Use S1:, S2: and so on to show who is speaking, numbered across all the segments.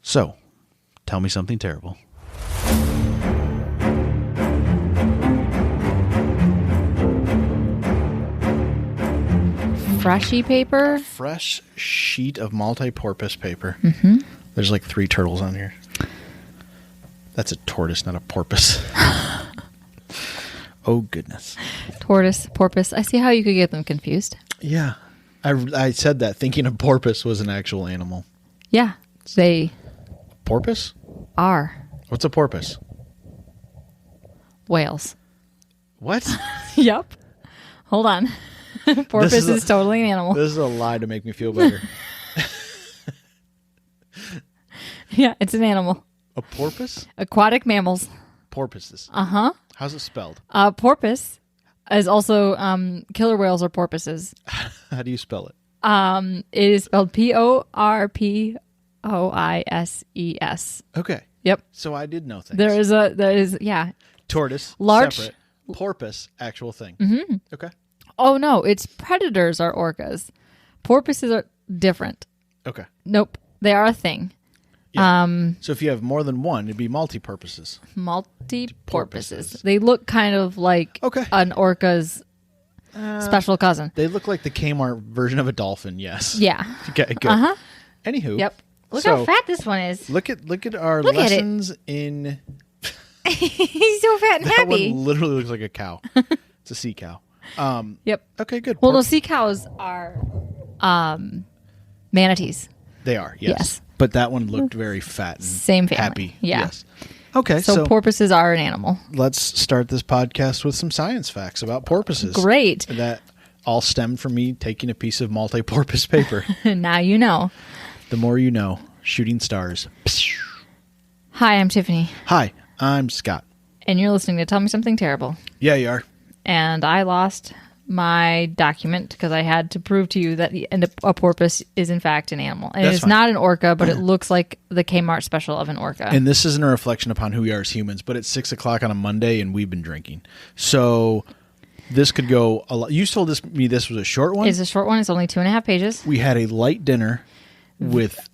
S1: So, tell me something terrible.
S2: Freshy paper?
S1: Fresh sheet of multi-purpose paper.
S2: Mm-hmm.
S1: There's like 3 turtles on here. That's a tortoise, not a porpoise. Oh, goodness.
S2: Tortoise, porpoise. I see how you could get them confused.
S1: Yeah. I said that thinking a porpoise was an actual animal.
S2: Yeah, they
S1: Porpoise?
S2: are.
S1: What's a porpoise?
S2: Whales.
S1: What?
S2: Yep. Hold on. Porpoise is totally an animal.
S1: This is a lie to make me feel better.
S2: Yeah, it's an animal.
S1: A porpoise?
S2: Aquatic mammals.
S1: Porpoises.
S2: Uh-huh.
S1: How's it spelled?
S2: Porpoise is also killer whales or porpoises.
S1: How do you spell it?
S2: It is spelled Porpoises.
S1: Okay.
S2: Yep.
S1: So I did know things.
S2: There is
S1: Tortoise,
S2: large
S1: separate. Porpoise, actual thing.
S2: Mm-hmm.
S1: Okay.
S2: Oh no, it's predators are orcas. Porpoises are different.
S1: Okay.
S2: Nope, they are a thing.
S1: Yeah. So if you have more than one, it'd be multi-purposes.
S2: Multi-porpoises. They look kind of like an orca's special cousin.
S1: They look like the Kmart version of a dolphin. Yes.
S2: Yeah.
S1: Okay. Good.
S2: Uh-huh.
S1: Anywho.
S2: Yep. Look how fat this one is.
S1: Look at our lessons in.
S2: He's so fat and
S1: that
S2: happy.
S1: One literally looks like a cow. It's a sea cow.
S2: Yep.
S1: Okay. Good.
S2: Well, no, sea cows are manatees.
S1: They are. Yes. But that one looked very fat and
S2: same family.
S1: Happy.
S2: Yeah.
S1: Yes. Okay.
S2: So porpoises are an animal.
S1: Let's start this podcast with some science facts about porpoises.
S2: Great.
S1: That all stemmed from me taking a piece of multi-porpoise paper.
S2: Now you know.
S1: The more you know. Shooting stars.
S2: Hi, I'm Tiffany.
S1: Hi, I'm Scott.
S2: And you're listening to Tell Me Something Terrible.
S1: Yeah, you are.
S2: And I lost my document because I had to prove to you that a porpoise is in fact an animal. And it's not an orca, but it looks like the Kmart special of an orca.
S1: And this isn't a reflection upon who we are as humans, but it's 6 o'clock on a Monday and we've been drinking. So this could go a lot. You told me this was a short one?
S2: It's a short one. It's only 2.5 pages.
S1: We had a light dinner with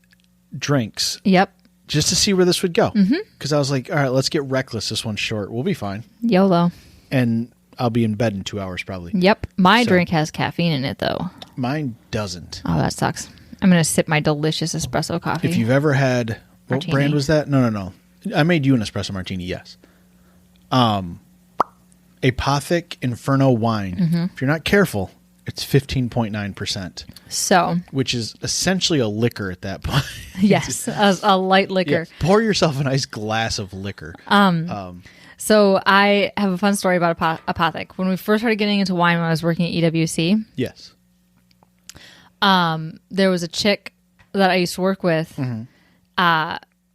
S1: drinks.
S2: Yep.
S1: Just to see where this would go. Because I was like, all right, let's get reckless. This one's short. We'll be fine.
S2: YOLO.
S1: And I'll be in bed in 2 hours probably.
S2: Yep. My drink has caffeine in it, though.
S1: Mine doesn't.
S2: Oh, that sucks. I'm going to sip my delicious espresso coffee.
S1: If you've ever had... What
S2: Martini.
S1: brand was that? No. I made you an espresso martini, yes. Apothic Inferno wine. If you're not careful, it's 15.9%.
S2: So.
S1: Which is essentially a liquor at that point.
S2: Yes, a light liquor.
S1: Yeah, pour yourself a nice glass of liquor.
S2: So I have a fun story about Apothic. When we first started getting into wine when I was working at EWC.
S1: Yes.
S2: There was a chick that I used to work with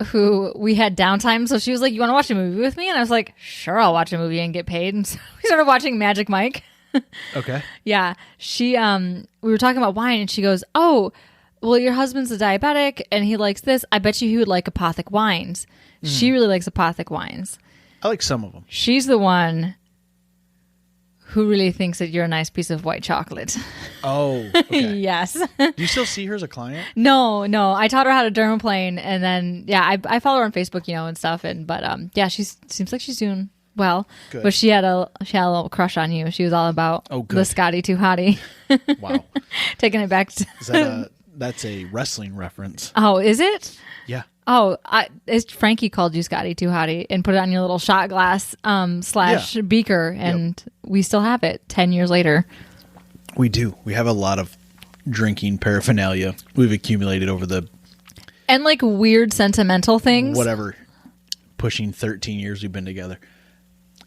S2: who we had downtime. So she was like, you want to watch a movie with me? And I was like, sure, I'll watch a movie and get paid. And so we started watching Magic Mike.
S1: Okay.
S2: Yeah. She, we were talking about wine and she goes, oh, well, your husband's a diabetic and he likes this. I bet you he would like Apothic wines. She really likes Apothic wines.
S1: I like some of them.
S2: She's the one who really thinks that you're a nice piece of white chocolate.
S1: Oh, okay.
S2: Yes.
S1: Do you still see her as a client?
S2: No. I taught her how to dermaplane and then, I follow her on Facebook, and stuff. But she seems like she's doing well.
S1: Good.
S2: But she had a little crush on you. She was all about the Scotty Too Hottie.
S1: Wow.
S2: Taking it back to...
S1: That's a wrestling reference.
S2: Oh, is it?
S1: Yeah.
S2: Oh, Frankie called you Scotty Too Hottie and put it on your little shot glass / beaker, and we still have it 10 years later.
S1: We do. We have a lot of drinking paraphernalia we've accumulated over the...
S2: And like weird sentimental things.
S1: Whatever. Pushing 13 years we've been together.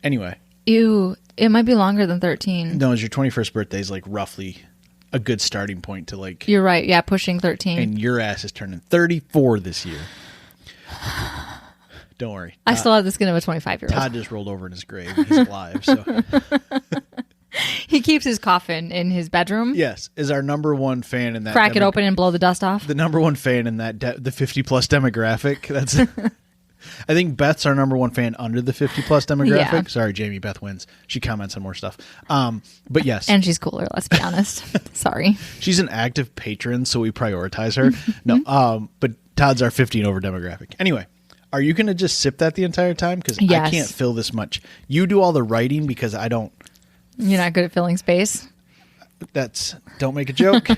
S1: Anyway.
S2: Ew. It might be longer than 13.
S1: No, it's your 21st birthday is like roughly a good starting point to like...
S2: You're right. Yeah, pushing 13.
S1: And your ass is turning 34 this year. Don't worry.
S2: I still have the skin of a 25-year-old.
S1: Todd just rolled over in his grave. He's alive. So
S2: he keeps his coffin in his bedroom.
S1: Yes, is our number one fan in that.
S2: Crack it open and blow the dust off.
S1: The number one fan in that the 50+ demographic. That's I think Beth's our number one fan under the 50-plus demographic.
S2: Yeah.
S1: Sorry, Jamie, Beth wins. She comments on more stuff. But yes.
S2: And she's cooler, let's be honest. Sorry.
S1: She's an active patron, so we prioritize her. No, but Todd's our 50 and over demographic. Anyway, are you going to just sip that the entire time? Because
S2: Yes.
S1: I can't fill this much. You do all the writing because I don't.
S2: You're not good at filling space.
S1: Don't make a joke. All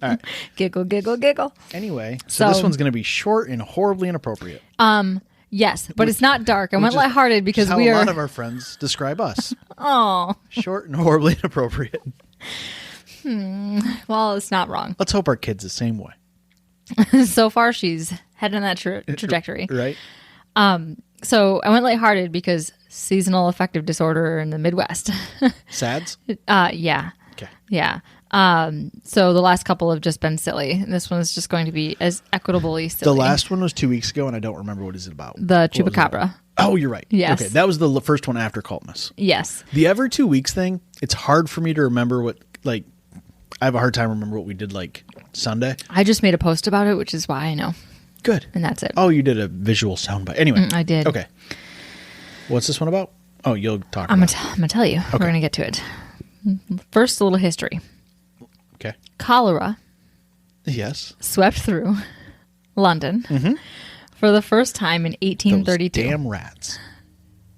S1: right.
S2: Giggle, giggle, giggle.
S1: Anyway, so this one's going to be short and horribly inappropriate.
S2: Yes, but it's not dark. I went lighthearted because
S1: how
S2: we
S1: a
S2: are.
S1: lot of our friends describe us.
S2: Oh,
S1: Short and horribly inappropriate.
S2: well, it's not wrong.
S1: Let's hope our kid's the same way.
S2: So far, she's heading in that trajectory.
S1: Right?
S2: So I went lighthearted because seasonal affective disorder in the Midwest.
S1: SADS?
S2: Yeah.
S1: Okay.
S2: Yeah. So the last couple have just been silly. And this one's just going to be as equitably silly.
S1: The last one was 2 weeks ago, and I don't remember what is it about.
S2: The
S1: What was it
S2: chupacabra.
S1: about? Oh, you're right.
S2: Yes.
S1: Okay, that was the first one after Cultmas.
S2: Yes.
S1: The every 2 weeks thing, it's hard for me to remember what, like, I have a hard time remember what we did, like, Sunday.
S2: I just made a post about it, which is why I know.
S1: Good.
S2: And that's it.
S1: Oh, you did a visual soundbite. Anyway.
S2: I did.
S1: Okay. What's this one about? Oh, you'll talk
S2: I'm
S1: about
S2: going to tell you. We're going to get to it. First, a little history.
S1: Okay.
S2: Cholera
S1: Yes.
S2: swept through London for the first time in 1832.
S1: Those damn rats.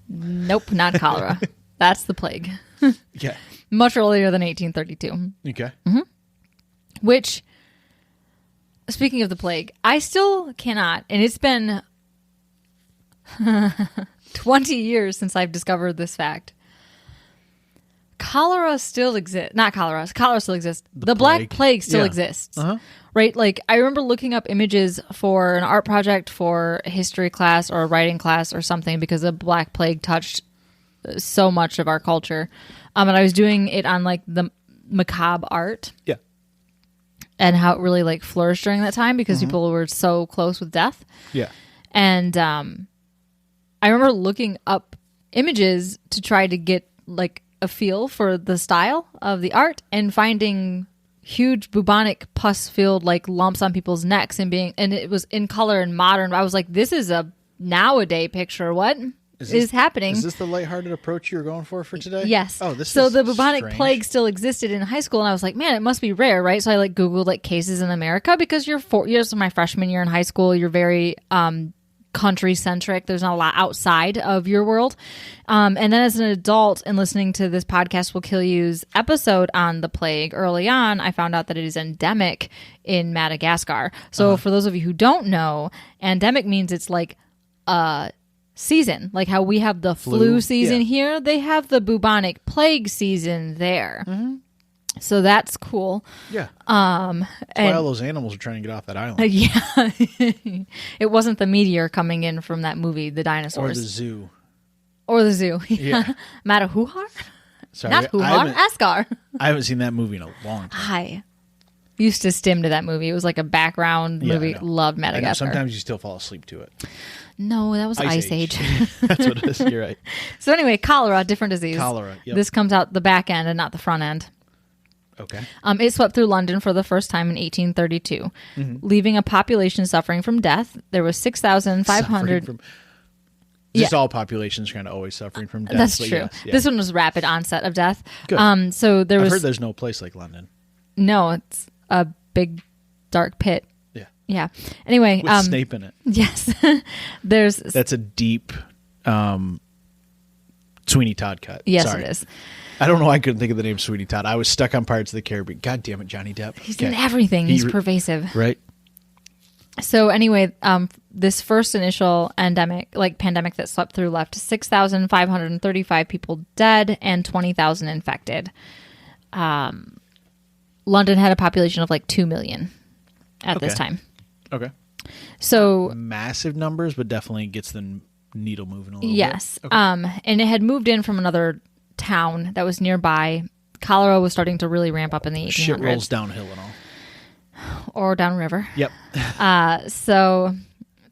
S2: Nope, not cholera. That's the plague.
S1: Yeah.
S2: Much earlier than 1832.
S1: Okay.
S2: Which, speaking of the plague, I still cannot, and it's been 20 years since I've discovered this fact. Cholera still exists. Not cholera. Cholera still exists. The Black Plague still
S1: Yeah.
S2: exists. Right? Like, I remember looking up images for an art project for a history class or a writing class or something because the Black Plague touched so much of our culture. And I was doing it on, like, the macabre art.
S1: Yeah.
S2: And how it really, like, flourished during that time because people were so close with death.
S1: Yeah.
S2: And I remember looking up images to try to get, like, a feel for the style of the art and finding huge bubonic pus-filled, like, lumps on people's necks and it was in color and modern. I was like, this is a nowadays picture. What is happening?
S1: Is this the lighthearted approach you were going for today?
S2: Yes.
S1: Oh, this
S2: so
S1: is
S2: the bubonic
S1: strange.
S2: plague still existed in high school, and I was like, man, it must be rare, right? So I like Googled like cases in America because you're 4 years of my freshman year in high school. You're very country centric. There's not a lot outside of your world. And then as an adult and listening to this podcast will kill you's episode on the plague early on, I found out that it is endemic in Madagascar. So for those of you who don't know, endemic means it's like season, like how we have the flu season here, they have the bubonic plague season there. So that's cool.
S1: Yeah. That's why all those animals are trying to get off that island.
S2: Yeah. It wasn't the meteor coming in from that movie, The
S1: Or
S2: Dinosaurs.
S1: the zoo.
S2: Or the zoo.
S1: Yeah.
S2: Madahuhar?
S1: Sorry.
S2: Not Huhar, Ascar.
S1: I haven't seen that movie in a long time.
S2: Hi. Used to stim to that movie. It was like a background
S1: Yeah,
S2: movie.
S1: I know.
S2: Loved
S1: I know,
S2: Madagascar.
S1: sometimes you still fall asleep to it.
S2: No, that was Ice Age.
S1: That's what it is. You're right.
S2: So anyway, cholera, different disease.
S1: Cholera. Yep.
S2: This comes out the back end and not the front end.
S1: Okay.
S2: It swept through London for the first time in 1832, leaving a population suffering from death. There was 6,500.
S1: Just all populations kind of always suffering from death.
S2: That's
S1: but
S2: true.
S1: yes, yeah.
S2: This one was rapid onset of death.
S1: Good.
S2: So there
S1: I've
S2: was
S1: heard there's no place like London.
S2: no. It's a big dark pit.
S1: Yeah.
S2: Yeah. Anyway,
S1: With Snape in it.
S2: yes. There's
S1: That's a deep Sweeney Todd cut.
S2: yes,
S1: Sorry.
S2: it is.
S1: I don't know why I couldn't think of the name Sweeney Todd. I was stuck on Pirates of the Caribbean. God damn it, Johnny Depp.
S2: He's in everything. He's
S1: He-
S2: pervasive.
S1: Right?
S2: So anyway, this first initial pandemic that swept through left 6,535 people dead and 20,000 infected. London had a population of like 2 million at this
S1: Okay.
S2: time.
S1: Okay.
S2: So
S1: Massive numbers, but definitely gets the needle moving a little
S2: yes,
S1: bit. Okay.
S2: and it had moved in from another town that was nearby. Cholera was starting to really ramp up in the 1800s.
S1: Shit rolls downhill and all.
S2: Or downriver.
S1: Yep.
S2: So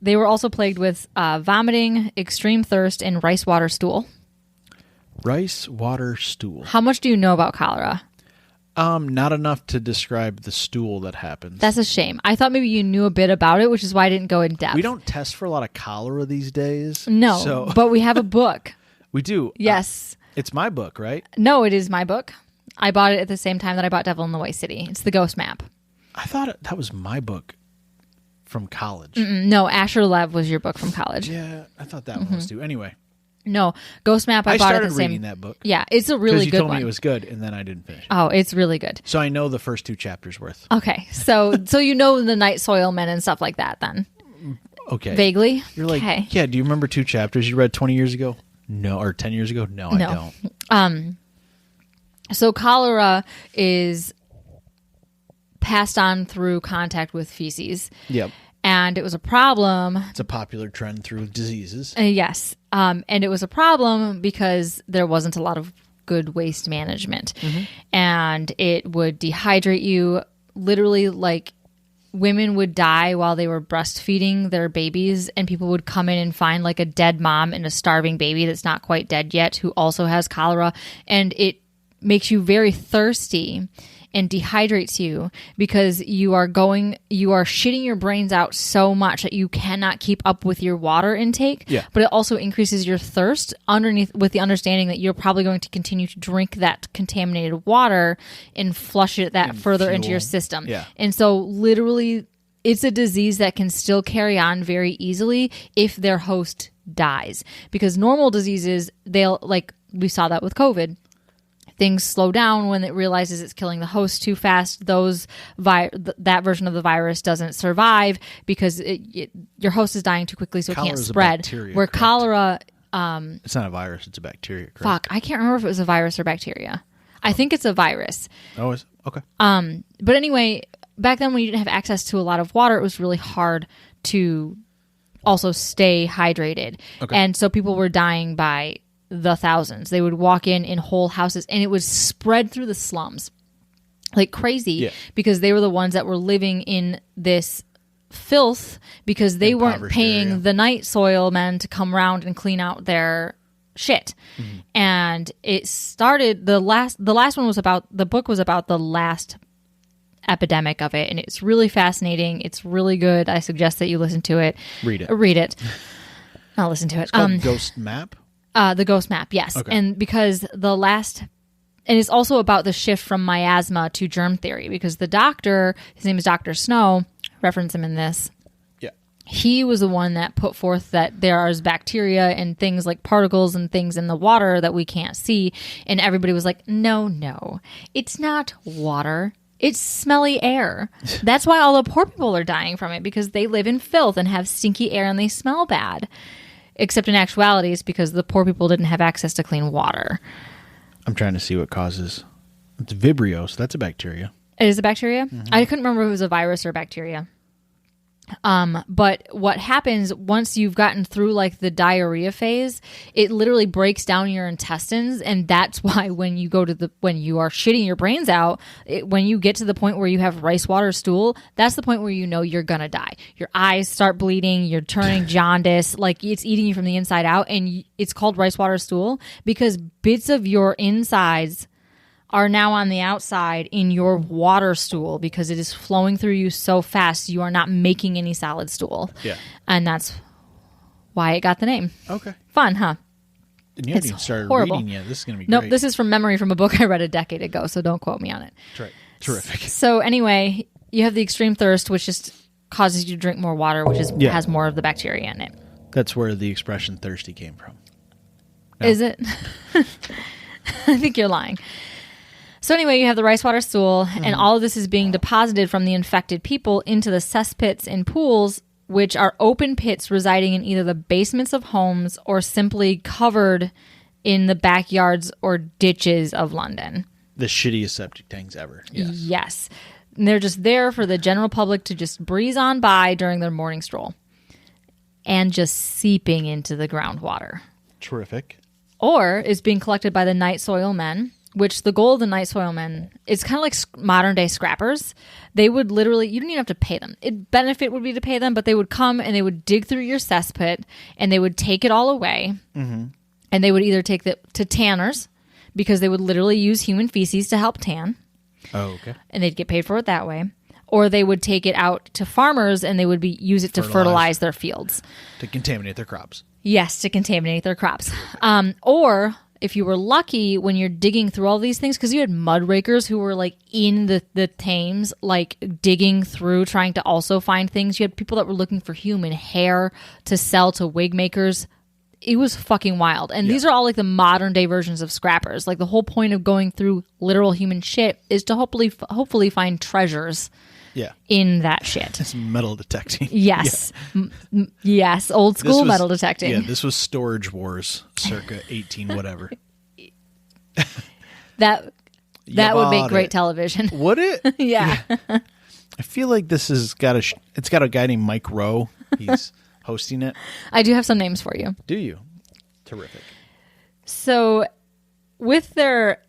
S2: they were also plagued with vomiting, extreme thirst, and rice water stool.
S1: Rice, water, stool.
S2: How much do you know about cholera?
S1: Not enough to describe the stool that happens.
S2: That's a shame. I thought maybe you knew a bit about it, which is why I didn't go in depth.
S1: We don't test for a lot of cholera these days.
S2: No, but we have a book.
S1: We do.
S2: Yes.
S1: It's my book, right?
S2: No, it is my book. I bought it at the same time that I bought Devil in the White City. It's the Ghost Map.
S1: I thought that was my book from college.
S2: No, Asher Lev was your book from college.
S1: Yeah, I thought that one was too. Anyway.
S2: No, Ghost Map. I bought
S1: started
S2: at the same.
S1: reading that book.
S2: Yeah, it's a really
S1: you
S2: good
S1: told
S2: one.
S1: me it was good, and then I didn't finish.
S2: Oh, it's really good.
S1: So I know the first 2 chapters worth.
S2: Okay, so you know the night soil men and stuff like that then.
S1: Okay.
S2: Vaguely.
S1: You're like,
S2: okay.
S1: Yeah, do you remember 2 chapters you read 20 years ago? No, or 10 years ago? No, I don't.
S2: So cholera is passed on through contact with feces.
S1: Yep.
S2: And it was a problem.
S1: It's a popular trend through diseases.
S2: Yes. And it was a problem because there wasn't a lot of good waste management. And it would dehydrate you. Literally, like, women would die while they were breastfeeding their babies, and people would come in and find like a dead mom and a starving baby that's not quite dead yet who also has cholera. And it makes you very thirsty and dehydrates you because you are shitting your brains out so much that you cannot keep up with your water intake.
S1: Yeah.
S2: But it also increases your thirst underneath, with the understanding that you're probably going to continue to drink that contaminated water and flush it further into your system.
S1: Yeah.
S2: And so literally it's a disease that can still carry on very easily if their host dies. Because normal diseases, we saw that with COVID. Things slow down when it realizes it's killing the host too fast. That version of the virus doesn't survive because your host is dying too quickly, so it can't spread.
S1: Bacteria,
S2: where
S1: correct?
S2: cholera,
S1: it's not a virus; it's a bacteria. Correct?
S2: I can't remember if it was a virus or bacteria. I think it's a virus.
S1: Oh, is it? Okay.
S2: But anyway, back then when you didn't have access to a lot of water, it was really hard to also stay hydrated, and so people were dying by the thousands. They would walk in whole houses, and it would spread through the slums like crazy because they were the ones that were living in this filth because they weren't paying the night soil men to come around and clean out their shit. And it started, the last one was about, the book was about the last epidemic of it, and it's really fascinating. It's really good. I suggest that you listen to it.
S1: Read it.
S2: Not listen to it.
S1: It's called Ghost Map?
S2: The Ghost Map, yes.
S1: Okay.
S2: And because and it's also about the shift from miasma to germ theory, because the doctor, his name is Dr. Snow, reference him in this.
S1: Yeah.
S2: He was the one that put forth that there is bacteria and things like particles and things in the water that we can't see. And everybody was like, no, it's not water. It's smelly air. That's why all the poor people are dying from it, because they live in filth and have stinky air and they smell bad. Except in actuality, it's because the poor people didn't have access to clean water.
S1: I'm trying to see what causes. It's Vibrio, so that's a bacteria.
S2: It is a bacteria? I couldn't remember if it was a virus or bacteria. But what happens once you've gotten through like the diarrhea phase, it literally breaks down your intestines, and that's why when you when you are shitting your brains out, when you get to the point where you have rice water stool, that's the point where you know you're gonna die. Your eyes start bleeding, you're turning jaundice, like it's eating you from the inside out, and it's called rice water stool because bits of your insides are now on the outside in your water stool because it is flowing through you so fast you are not making any solid stool.
S1: Yeah.
S2: And that's why it got the name.
S1: Okay.
S2: Fun, huh?
S1: And you haven't even started reading yet. This is going to be
S2: Nope,
S1: great.
S2: this is from memory from a book I read a decade ago, so don't quote me on it.
S1: Terrific.
S2: So anyway, you have the extreme thirst, which just causes you to drink more water, which has more of the bacteria in it.
S1: That's where the expression thirsty came from.
S2: No. Is it? I think you're lying. So anyway, you have the rice water stool, and all of this is being deposited from the infected people into the cesspits and pools, which are open pits residing in either the basements of homes or simply covered in the backyards or ditches of London.
S1: The shittiest septic tanks ever.
S2: Yes. And they're just there for the general public to just breeze on by during their morning stroll and just seeping into the groundwater.
S1: Terrific.
S2: Or is being collected by the night soil men, which the goal of the night soil men, it's kind of like modern day scrappers. They would literally, you don't even have to pay them. Benefit would be to pay them, but they would come and they would dig through your cesspit and they would take it all away. And they would either take it to tanners because they would literally use human feces to help tan.
S1: Oh, okay.
S2: And they'd get paid for it that way. Or they would take it out to farmers and they would use it to fertilize their fields.
S1: To contaminate their crops.
S2: Yes, to contaminate their crops. Or if you were lucky when you're digging through all these things, because you had mud rakers who were like in the Thames, like digging through, trying to also find things. You had people that were looking for human hair to sell to wig makers. It was fucking wild. And these are all like the modern day versions of scrappers. Like the whole point of going through literal human shit is to hopefully find treasures.
S1: Yeah.
S2: In that shit.
S1: It's metal detecting.
S2: Yes. Yeah. Yes. Old school metal detecting.
S1: Yeah, this was Storage Wars circa 18 whatever.
S2: That would make great television.
S1: Would it?
S2: Yeah.
S1: I feel like this has got it's got a guy named Mike Rowe. He's hosting it.
S2: I do have some names for you.
S1: Do you? Terrific.
S2: So with their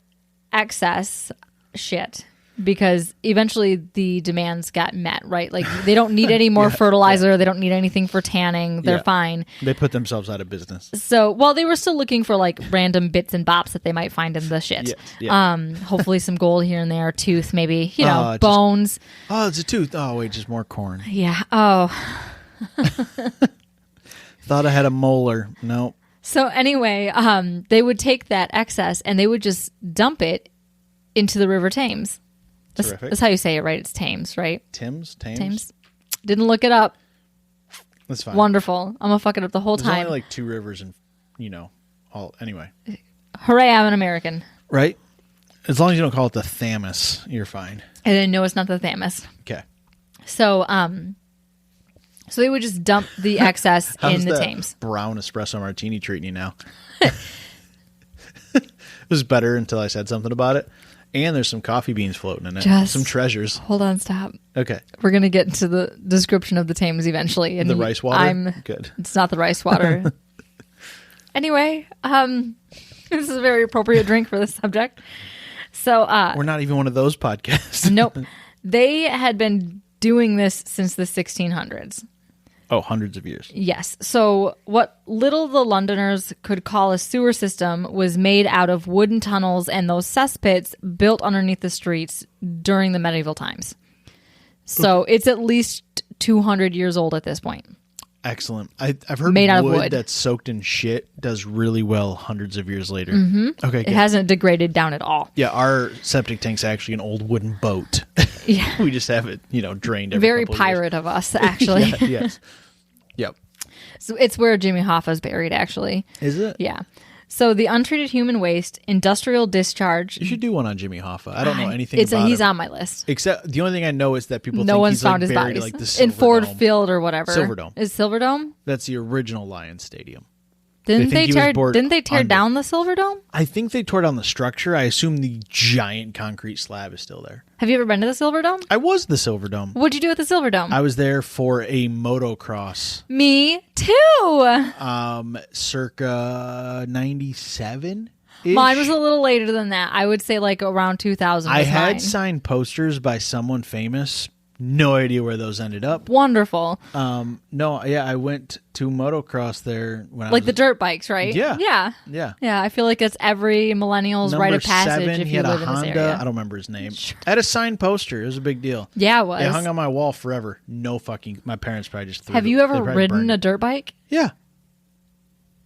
S2: excess shit, because eventually the demands got met, right? Like they don't need any more fertilizer. Yeah. They don't need anything for tanning. They're fine.
S1: They put themselves out of business.
S2: So, well, they were still looking for like random bits and bops that they might find in the shit.
S1: Yes. Yeah.
S2: Hopefully some gold here and there, tooth maybe, bones.
S1: It's a tooth. Oh, wait, just more corn.
S2: Yeah. Oh.
S1: Thought I had a molar. Nope.
S2: So anyway, they would take that excess and they would just dump it into the River Thames. That's how you say it, right? It's Thames, right?
S1: Thames?
S2: Didn't look it up.
S1: That's fine.
S2: Wonderful. I'm going to fuck it up the whole
S1: There's
S2: time.
S1: only like 2 rivers and, all. Anyway.
S2: Hooray, I'm an American.
S1: Right? As long as you don't call it the Thames, you're fine.
S2: And I know it's not the Thames.
S1: Okay.
S2: So, so they would just dump the excess in the Thames.
S1: Brown espresso martini treating you now? It was better until I said something about it. And there's some coffee beans floating in it. Some treasures.
S2: Hold on, stop.
S1: Okay.
S2: We're going to get into the description of the Thames eventually. And
S1: the rice water? Good.
S2: It's not the rice water. Anyway, this is a very appropriate drink for this subject. So
S1: we're not even one of those podcasts.
S2: Nope. They had been doing this since the 1600s.
S1: Oh, hundreds of years.
S2: Yes. So what little the Londoners could call a sewer system was made out of wooden tunnels and those cesspits built underneath the streets during the medieval times. So it's at least 200 years old at this point.
S1: Excellent. I've heard
S2: made out of wood
S1: that's soaked in shit does really well hundreds of years later.
S2: Mm-hmm.
S1: Okay,
S2: it hasn't degraded down at all.
S1: Yeah, our septic tank's actually an old wooden boat.
S2: Yeah,
S1: we just have it, drained.
S2: Very pirate of us, actually.
S1: Yes. Yep.
S2: So it's where Jimmy Hoffa's buried, actually.
S1: Is it?
S2: Yeah. So the untreated human waste, industrial discharge.
S1: You should do one on Jimmy Hoffa. I don't know anything about
S2: he's
S1: him.
S2: on my list.
S1: Except the only thing I know is that people
S2: no
S1: think
S2: one's
S1: he's
S2: found
S1: like
S2: his
S1: buried
S2: bodies
S1: like the
S2: in Ford
S1: Silverdome.
S2: Field or whatever.
S1: Silverdome.
S2: Is Silverdome?
S1: That's the original Lions Stadium.
S2: Didn't they tear down the Silverdome?
S1: I think they tore down the structure. I assume the giant concrete slab is still there.
S2: Have you ever been to the Silverdome?
S1: I was the Silverdome.
S2: What'd you do at the Silverdome?
S1: I was there for a motocross.
S2: Me too.
S1: Circa 97.
S2: Mine was a little later than that. I would say like around 2000.
S1: I had signed posters by someone famous. No idea where those ended up.
S2: Wonderful.
S1: I went to motocross there when
S2: the dirt bikes, right?
S1: Yeah.
S2: Yeah. I feel like it's every millennial's rite of passage
S1: 7,
S2: if you live in this area.
S1: I don't remember his name. I had a signed poster. It was a big deal.
S2: Yeah, it was.
S1: It hung on my wall forever. My parents probably just threw it.
S2: Have you ever ridden a dirt bike?
S1: Yeah.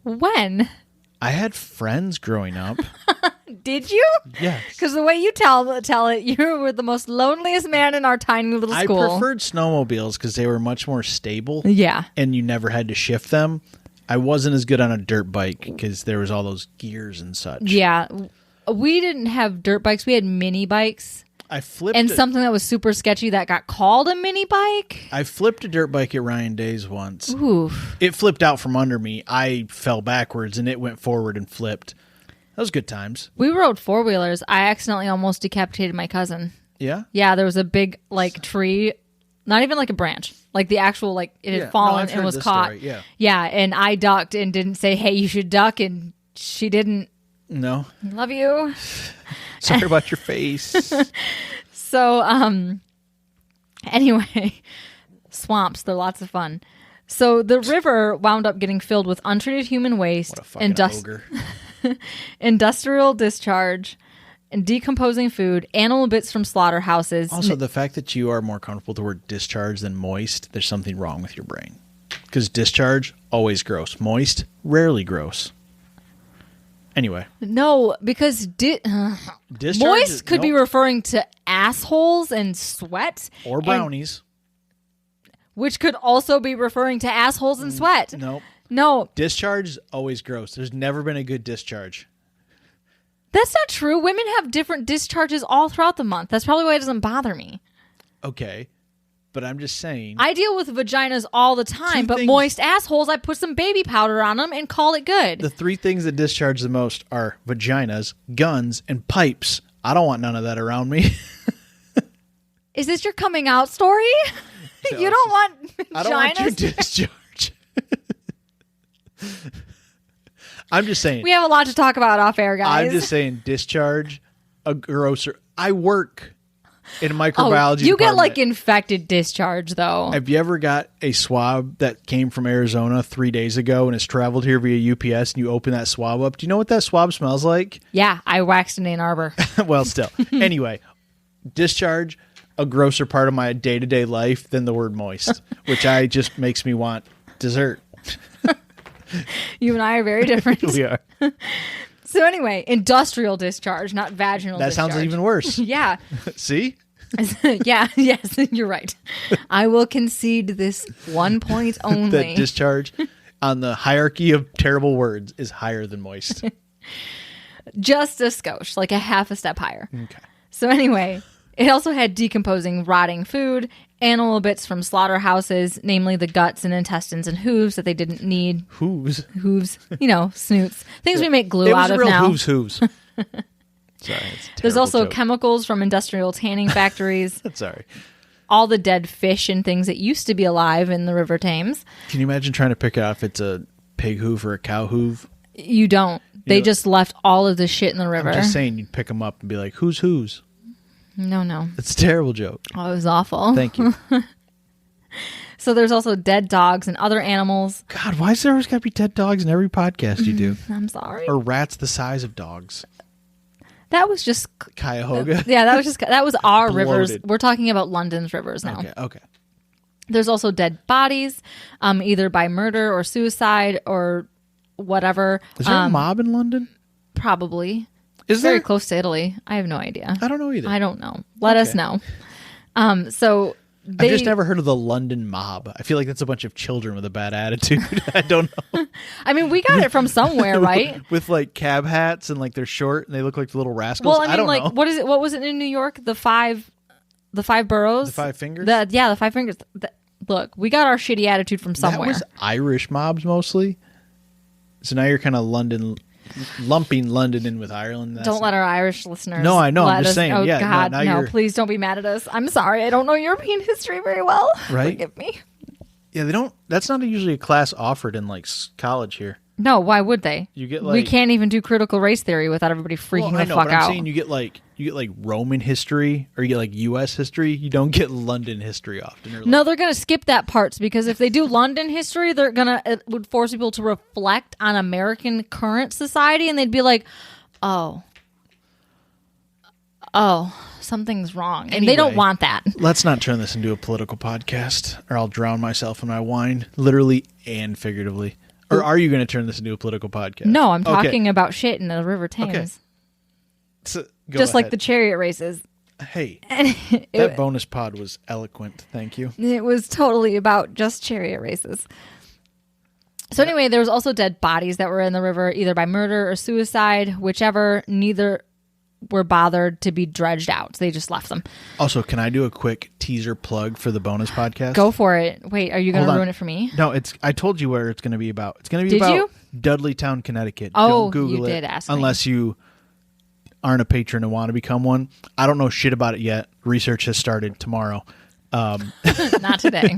S2: When?
S1: I had friends growing up.
S2: Did you?
S1: Yes.
S2: Because the way you tell it, you were the most loneliest man in our tiny little school.
S1: I preferred snowmobiles because they were much more stable.
S2: Yeah.
S1: And you never had to shift them. I wasn't as good on a dirt bike because there was all those gears and such.
S2: Yeah. We didn't have dirt bikes. We had mini bikes. Something that was super sketchy that got called a mini bike.
S1: I flipped a dirt bike at Ryan Day's once.
S2: Oof.
S1: It flipped out from under me. I fell backwards and it went forward and flipped. That was good times.
S2: We rode 4-wheelers. I accidentally almost decapitated my cousin.
S1: Yeah?
S2: Yeah, there was a big tree, not even like a branch. Like the actual it had fallen and was caught.
S1: Story. Yeah.
S2: Yeah, and I ducked and didn't say, "Hey, you should duck," and she didn't.
S1: No.
S2: Love you.
S1: Sorry about your face.
S2: So, anyway, swamps, they're lots of fun. So the river wound up getting filled with untreated human waste,
S1: what a fucking ogre.
S2: industrial discharge, and decomposing food, animal bits from slaughterhouses.
S1: Also, the fact that you are more comfortable with the word discharge than moist, there's something wrong with your brain. Because discharge, always gross. Moist, rarely gross. Anyway.
S2: No, because
S1: Discharge
S2: moist could be referring to assholes and sweat.
S1: Or brownies.
S2: Which could also be referring to assholes and sweat.
S1: Nope.
S2: No.
S1: Discharge is always gross. There's never been a good discharge.
S2: That's not true. Women have different discharges all throughout the month. That's probably why it doesn't bother me.
S1: Okay. But I'm just saying.
S2: I deal with vaginas all the time, but moist assholes, I put some baby powder on them and call it good.
S1: The 3 things that discharge the most are vaginas, guns, and pipes. I don't want none of that around me.
S2: Is this your coming out story?
S1: No,
S2: you don't want vaginas?
S1: I don't want your discharge. I'm just saying.
S2: We have a lot to talk about off air, guys.
S1: I'm just saying discharge, a grosser. I work in microbiology.
S2: You get
S1: department.
S2: like infected discharge, though.
S1: Have you ever got a swab that came from Arizona 3 days ago and has traveled here via UPS and you open that swab up? Do you know what that swab smells like?
S2: Yeah, I waxed in Ann Arbor.
S1: Well, still. Anyway, discharge, a grosser part of my day-to-day life than the word moist, which just makes me want dessert.
S2: You and I are very different.
S1: We are.
S2: So anyway, industrial discharge, not vaginal
S1: That
S2: discharge.
S1: sounds even worse.
S2: Yeah.
S1: See?
S2: Yeah, yes, you're right. I will concede this 1 point only.
S1: That discharge on the hierarchy of terrible words is higher than moist.
S2: Just a skosh, like a half a step higher.
S1: Okay.
S2: So anyway, it also had decomposing, rotting food, animal bits from slaughterhouses, namely the guts and intestines and hooves that they didn't need.
S1: Hooves?
S2: Hooves, snoots. Things we make glue
S1: It was
S2: out of
S1: real
S2: now.
S1: hooves. Sorry, it's a
S2: There's
S1: terrible
S2: also
S1: joke.
S2: chemicals from industrial tanning factories.
S1: Sorry.
S2: All the dead fish and things that used to be alive in the River Thames.
S1: Can you imagine trying to pick out if it's a pig hoof or a cow hoof?
S2: You don't. They just left all of the shit in the river.
S1: I'm just saying you'd pick them up and be like, who's?
S2: No.
S1: It's a terrible joke.
S2: Oh, it was awful.
S1: Thank you.
S2: So there's also dead dogs and other animals.
S1: God, why is there always got to be dead dogs in every podcast you do?
S2: I'm sorry.
S1: Or rats the size of dogs?
S2: That was just...
S1: Cuyahoga?
S2: Yeah, that was our rivers.
S1: Bloated.
S2: We're talking about London's rivers now.
S1: Okay.
S2: There's also dead bodies, either by murder or suicide or whatever.
S1: Is there a mob in London?
S2: Probably.
S1: Is
S2: Very
S1: there?
S2: close to Italy. I have no idea.
S1: I don't know either.
S2: I don't know. Let us know. So
S1: I've just never heard of the London mob. I feel like that's a bunch of children with a bad attitude. I don't know.
S2: I mean, we got it from somewhere, right?
S1: With like cab hats and like they're short and they look like the little rascals.
S2: Well, I mean,
S1: don't
S2: like,
S1: know.
S2: what is it? What was it in New York? The five boroughs?
S1: The Five Fingers?
S2: The Five Fingers. Look, we got our shitty attitude from somewhere.
S1: That was Irish mobs mostly. So now you're kind of lumping London in with Ireland.
S2: Don't let our Irish listeners.
S1: No, I know. I'm
S2: let
S1: just
S2: us-
S1: saying.
S2: Oh
S1: Yeah,
S2: God,
S1: now
S2: no!
S1: you're
S2: Please don't be mad at us. I'm sorry. I don't know European history very well.
S1: Right?
S2: Forgive me.
S1: Yeah, they don't. That's not usually a class offered in like college here.
S2: No, why would they?
S1: You get
S2: we
S1: like
S2: can't even do critical race theory without everybody freaking
S1: I
S2: the
S1: know,
S2: fuck
S1: but I'm
S2: out.
S1: saying you get like Roman history or you get like U.S. history. You don't get London history often. Or
S2: No, they're going to skip that part because if they do London history, it would force people to reflect on American current society, and they'd be like, "Oh, something's wrong," and they don't
S1: Anyway.
S2: want that.
S1: Let's not turn this into a political podcast, or I'll drown myself in my wine, literally and figuratively. Or are you going to turn this into a political podcast?
S2: No, I'm
S1: Okay.
S2: talking about shit in the River Thames,
S1: Okay. So, go
S2: just like
S1: ahead.
S2: the chariot races.
S1: Hey,
S2: It,
S1: that bonus pod was eloquent. Thank you.
S2: it was totally about just chariot races. So anyway, there was also dead bodies that were in the river, either by murder or suicide, whichever. Neither were bothered to be dredged out. So they just left them.
S1: Also, can I do a quick teaser plug for the bonus podcast?
S2: Go for it. Wait, are you going
S1: Hold
S2: to
S1: on.
S2: ruin it for me?
S1: No, I told you where it's going to be about. It's going to be
S2: Did
S1: about
S2: you?
S1: Dudleytown, Connecticut.
S2: Oh,
S1: Don't Google
S2: you
S1: it
S2: did ask me.
S1: unless you aren't a patron and want to become one. I don't know shit about it yet. Research has started tomorrow.
S2: Not today.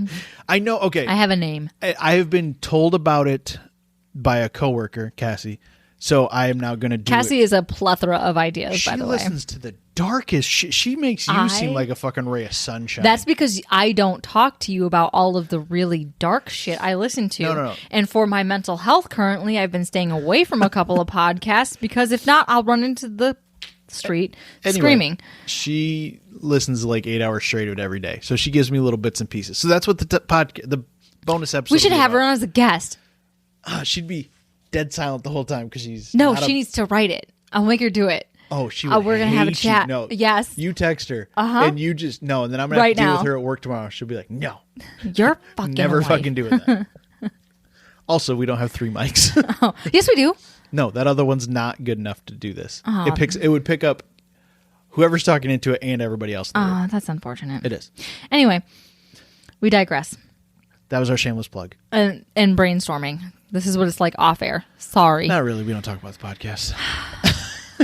S1: I know. Okay,
S2: I have a name.
S1: I have been told about it by a coworker, Cassie. So I am now going to do
S2: Cassie
S1: it.
S2: is a plethora of ideas,
S1: She
S2: by the way.
S1: listens to the darkest shit. She makes you seem like a fucking ray of sunshine.
S2: That's because I don't talk to you about all of the really dark shit I listen to.
S1: No.
S2: And for my mental health currently, I've been staying away from a couple of podcasts because if not, I'll run into the street
S1: Anyway,
S2: screaming.
S1: She listens to like 8 hours straight of it every day. So she gives me little bits and pieces. So that's what the bonus episode.
S2: We should
S1: will be
S2: have her
S1: about.
S2: on as a guest.
S1: She'd be dead silent the whole time because she's
S2: No, she needs to write it. I'll make her do it.
S1: Oh, she would
S2: we're gonna have a
S1: hate you.
S2: chat.
S1: No,
S2: Yes.
S1: You text her, and you just no, and then I'm gonna have
S2: Right
S1: to deal
S2: now.
S1: with her at work tomorrow. She'll be like, "No,
S2: You're fucking
S1: never
S2: wife.
S1: fucking doing that." Also, we don't have 3 mics.
S2: Oh, yes, we do.
S1: No, that other one's not good enough to do this.
S2: Oh.
S1: It would pick up whoever's talking into it and everybody else. In the room.
S2: Oh, that's unfortunate.
S1: It is.
S2: Anyway, we digress.
S1: That was our shameless plug.
S2: And brainstorming. This is what it's like off air. Sorry.
S1: Not really. We don't talk about the podcast.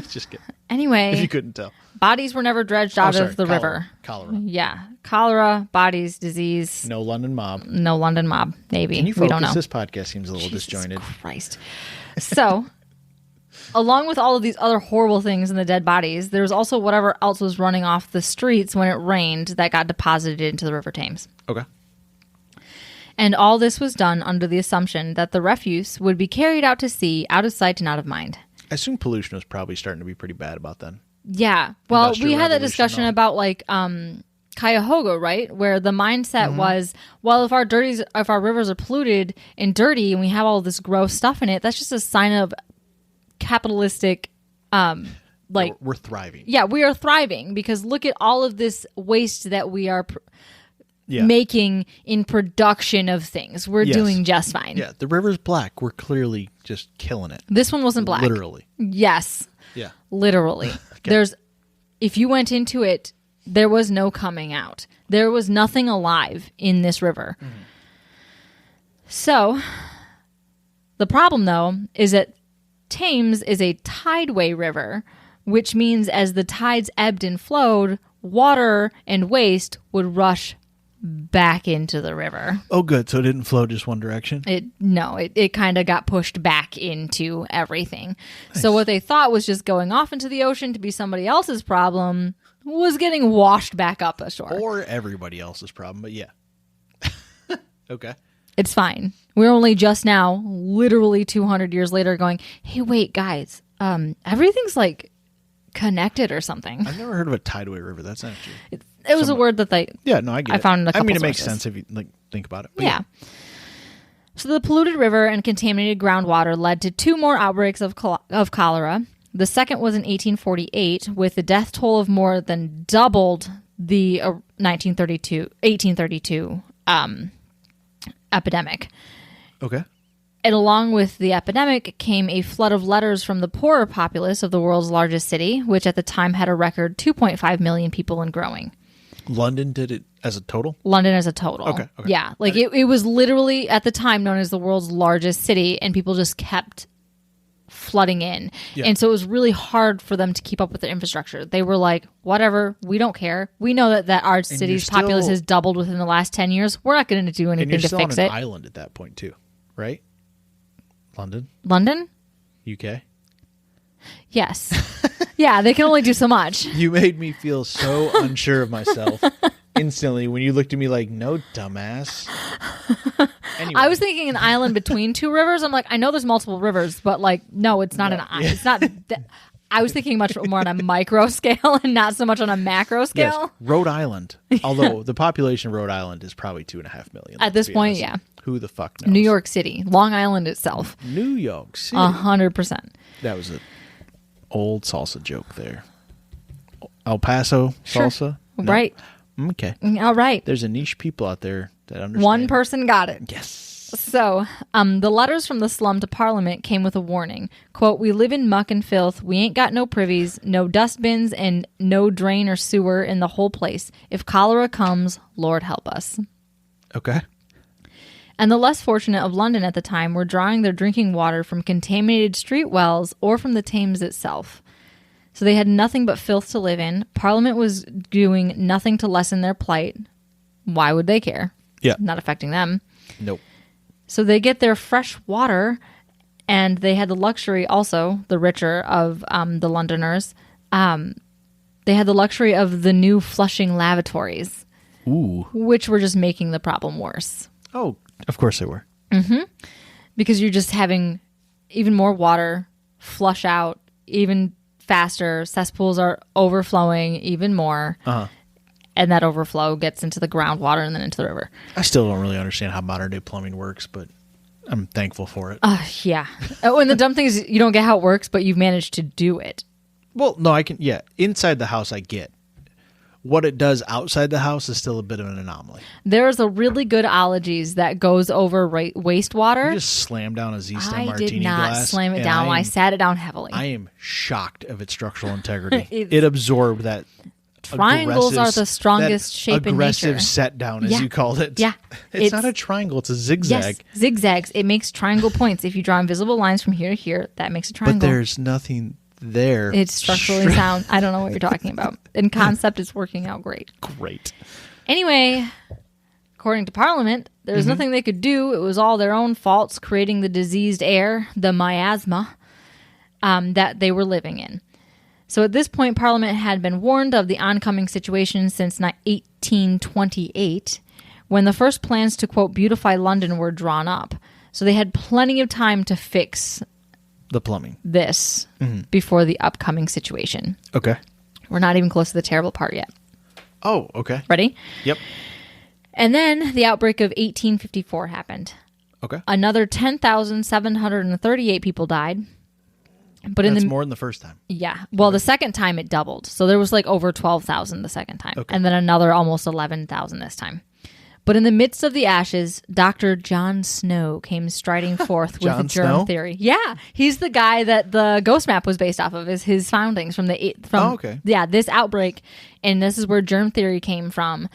S1: Just kidding.
S2: Anyway,
S1: If you couldn't tell.
S2: bodies were never dredged out
S1: Sorry,
S2: of the river.
S1: Cholera.
S2: Yeah. Cholera, bodies, disease.
S1: No London mob.
S2: No London mob. Maybe.
S1: Can you
S2: we don't
S1: focus?
S2: know.
S1: This podcast seems a little
S2: Jesus
S1: disjointed.
S2: Christ. So, along with all of these other horrible things in the dead bodies, there was also whatever else was running off the streets when it rained that got deposited into the River Thames.
S1: Okay.
S2: And all this was done under the assumption that the refuse would be carried out to sea, out of sight and out of mind.
S1: I assume pollution was probably starting to be pretty bad about then.
S2: Yeah. Well,
S1: Industrial
S2: we had that
S1: Revolution
S2: discussion
S1: and all.
S2: about like Cuyahoga, right? Where the mindset was, well, if our rivers are polluted and dirty and we have all this gross stuff in it, that's just a sign of capitalistic
S1: We're thriving.
S2: yeah, we are thriving because look at all of this waste that we are
S1: Yeah.
S2: making in production of things. We're
S1: Yes.
S2: doing just fine.
S1: Yeah. The river's black. We're clearly just killing it.
S2: This one wasn't black.
S1: Literally.
S2: Yes.
S1: Yeah.
S2: Literally. If you went into it, there was no coming out. There was nothing alive in this river.
S1: Mm-hmm.
S2: So, the problem though is that Thames is a tideway river, which means as the tides ebbed and flowed, water and waste would rush back into the river.
S1: Oh, good. So it didn't flow just one direction?
S2: It kind of got pushed back into everything. So what they thought was just going off into the ocean to be somebody else's problem was getting washed back up ashore.
S1: Or everybody else's problem, but yeah. Okay.
S2: It's fine. We're only just now, literally 200 years later, going, hey, wait, guys, everything's like connected or something.
S1: I've never heard of a tideway river. That's not true.
S2: It was a word that they...
S1: Yeah, no, I get it.
S2: I found in a couple
S1: it makes
S2: sources.
S1: sense if you think about it. But
S2: Yeah. So the polluted river and contaminated groundwater led to 2 more outbreaks of cholera. The second was in 1848, with the death toll of more than doubled the 1832 epidemic.
S1: Okay.
S2: And along with the epidemic came a flood of letters from the poorer populace of the world's largest city, which at the time had a record 2.5 million people and growing.
S1: London did it as a total?
S2: London as a total.
S1: Okay.
S2: Yeah. Like it was literally at the time known as the world's largest city, and people just kept flooding in.
S1: Yeah.
S2: And so it was really hard for them to keep up with their infrastructure. They were like, whatever, we don't care. We know that our city's populace has doubled within the last 10 years. We're not going to do
S1: And
S2: anything
S1: you're
S2: to
S1: still
S2: fix
S1: on an
S2: it.
S1: island at that point too, right? London?
S2: London?
S1: UK?
S2: Yes. Yeah, they can only do so much.
S1: You made me feel so unsure of myself instantly when you looked at me like, no, dumbass. Anyway.
S2: I was thinking an island between 2 rivers. I'm like, I know there's multiple rivers, but like, no, it's not an island. It's not. I was thinking much more on a micro scale and not so much on a macro
S1: Yes,
S2: scale.
S1: Rhode Island. Although the population of Rhode Island is probably 2.5 million.
S2: At this
S1: let's be
S2: point,
S1: honest.
S2: yeah.
S1: Who the fuck knows?
S2: New York City, Long Island itself,
S1: New York City.
S2: 100%.
S1: That was an old salsa joke there. El Paso
S2: Sure.
S1: salsa? No?
S2: Right.
S1: Okay.
S2: All right.
S1: There's a niche people out there that understand.
S2: One person got it.
S1: Yes.
S2: So, the letters from the slum to Parliament came with a warning. Quote, we live in muck and filth. We ain't got no privies, no dustbins, and no drain or sewer in the whole place. If cholera comes, Lord help us.
S1: Okay.
S2: And the less fortunate of London at the time were drawing their drinking water from contaminated street wells or from the Thames itself. So they had nothing but filth to live in. Parliament was doing nothing to lessen their plight. Why would they care?
S1: Yeah.
S2: Not affecting them.
S1: Nope.
S2: So they get their fresh water, and they had the luxury also, the richer of the Londoners, they had the luxury of the new flushing lavatories,
S1: Ooh.
S2: which were just making the problem worse.
S1: Oh, of course they were.
S2: Because you're just having even more water flush out even faster. Cesspools are overflowing even more. And that overflow gets into the groundwater and then into the river.
S1: I still don't really understand how modern day plumbing works, but I'm thankful for it.
S2: Yeah. Oh, and the dumb thing is you don't get how it works, but you've managed to do it.
S1: Well, no, I can. Yeah, inside the house I get. What it does outside the house is still a bit of an anomaly.
S2: There's a really good ologies that goes over wastewater.
S1: You just slam down a Z-Stem martini
S2: I did not
S1: glass.
S2: slam it down. I sat it down heavily.
S1: I am shocked of its structural integrity. It absorbed that.
S2: Triangles are the strongest shape in nature.
S1: Aggressive set down, as you called it.
S2: Yeah.
S1: It's not a triangle. It's a zigzag.
S2: Yes, zigzags. It makes triangle points. If you draw invisible lines from here to here, that makes a triangle.
S1: But there's nothing there.
S2: It's structurally sound. I don't know what you're talking about. In concept, it's working out great.
S1: Great.
S2: Anyway, according to Parliament, there was nothing they could do. It was all their own faults creating the diseased air, the miasma, that they were living in. So at this point, Parliament had been warned of the oncoming situation since 1828, when the first plans to, quote, beautify London were drawn up. So they had plenty of time to fix
S1: the plumbing.
S2: This before the upcoming situation.
S1: Okay.
S2: We're not even close to the terrible part yet.
S1: Oh, okay.
S2: Ready?
S1: Yep.
S2: And then the outbreak of 1854 happened.
S1: Okay.
S2: Another 10,738 people died. But
S1: That's more than the first time.
S2: Yeah. Well, the second time it doubled. So there was like over 12,000 the second time. Okay. And then another almost 11,000 this time. But in the midst of the ashes, Dr. John Snow came striding forth with a germ theory. Yeah. He's the guy that the ghost map was based off of, is his findings from this outbreak. And this is where germ theory came from,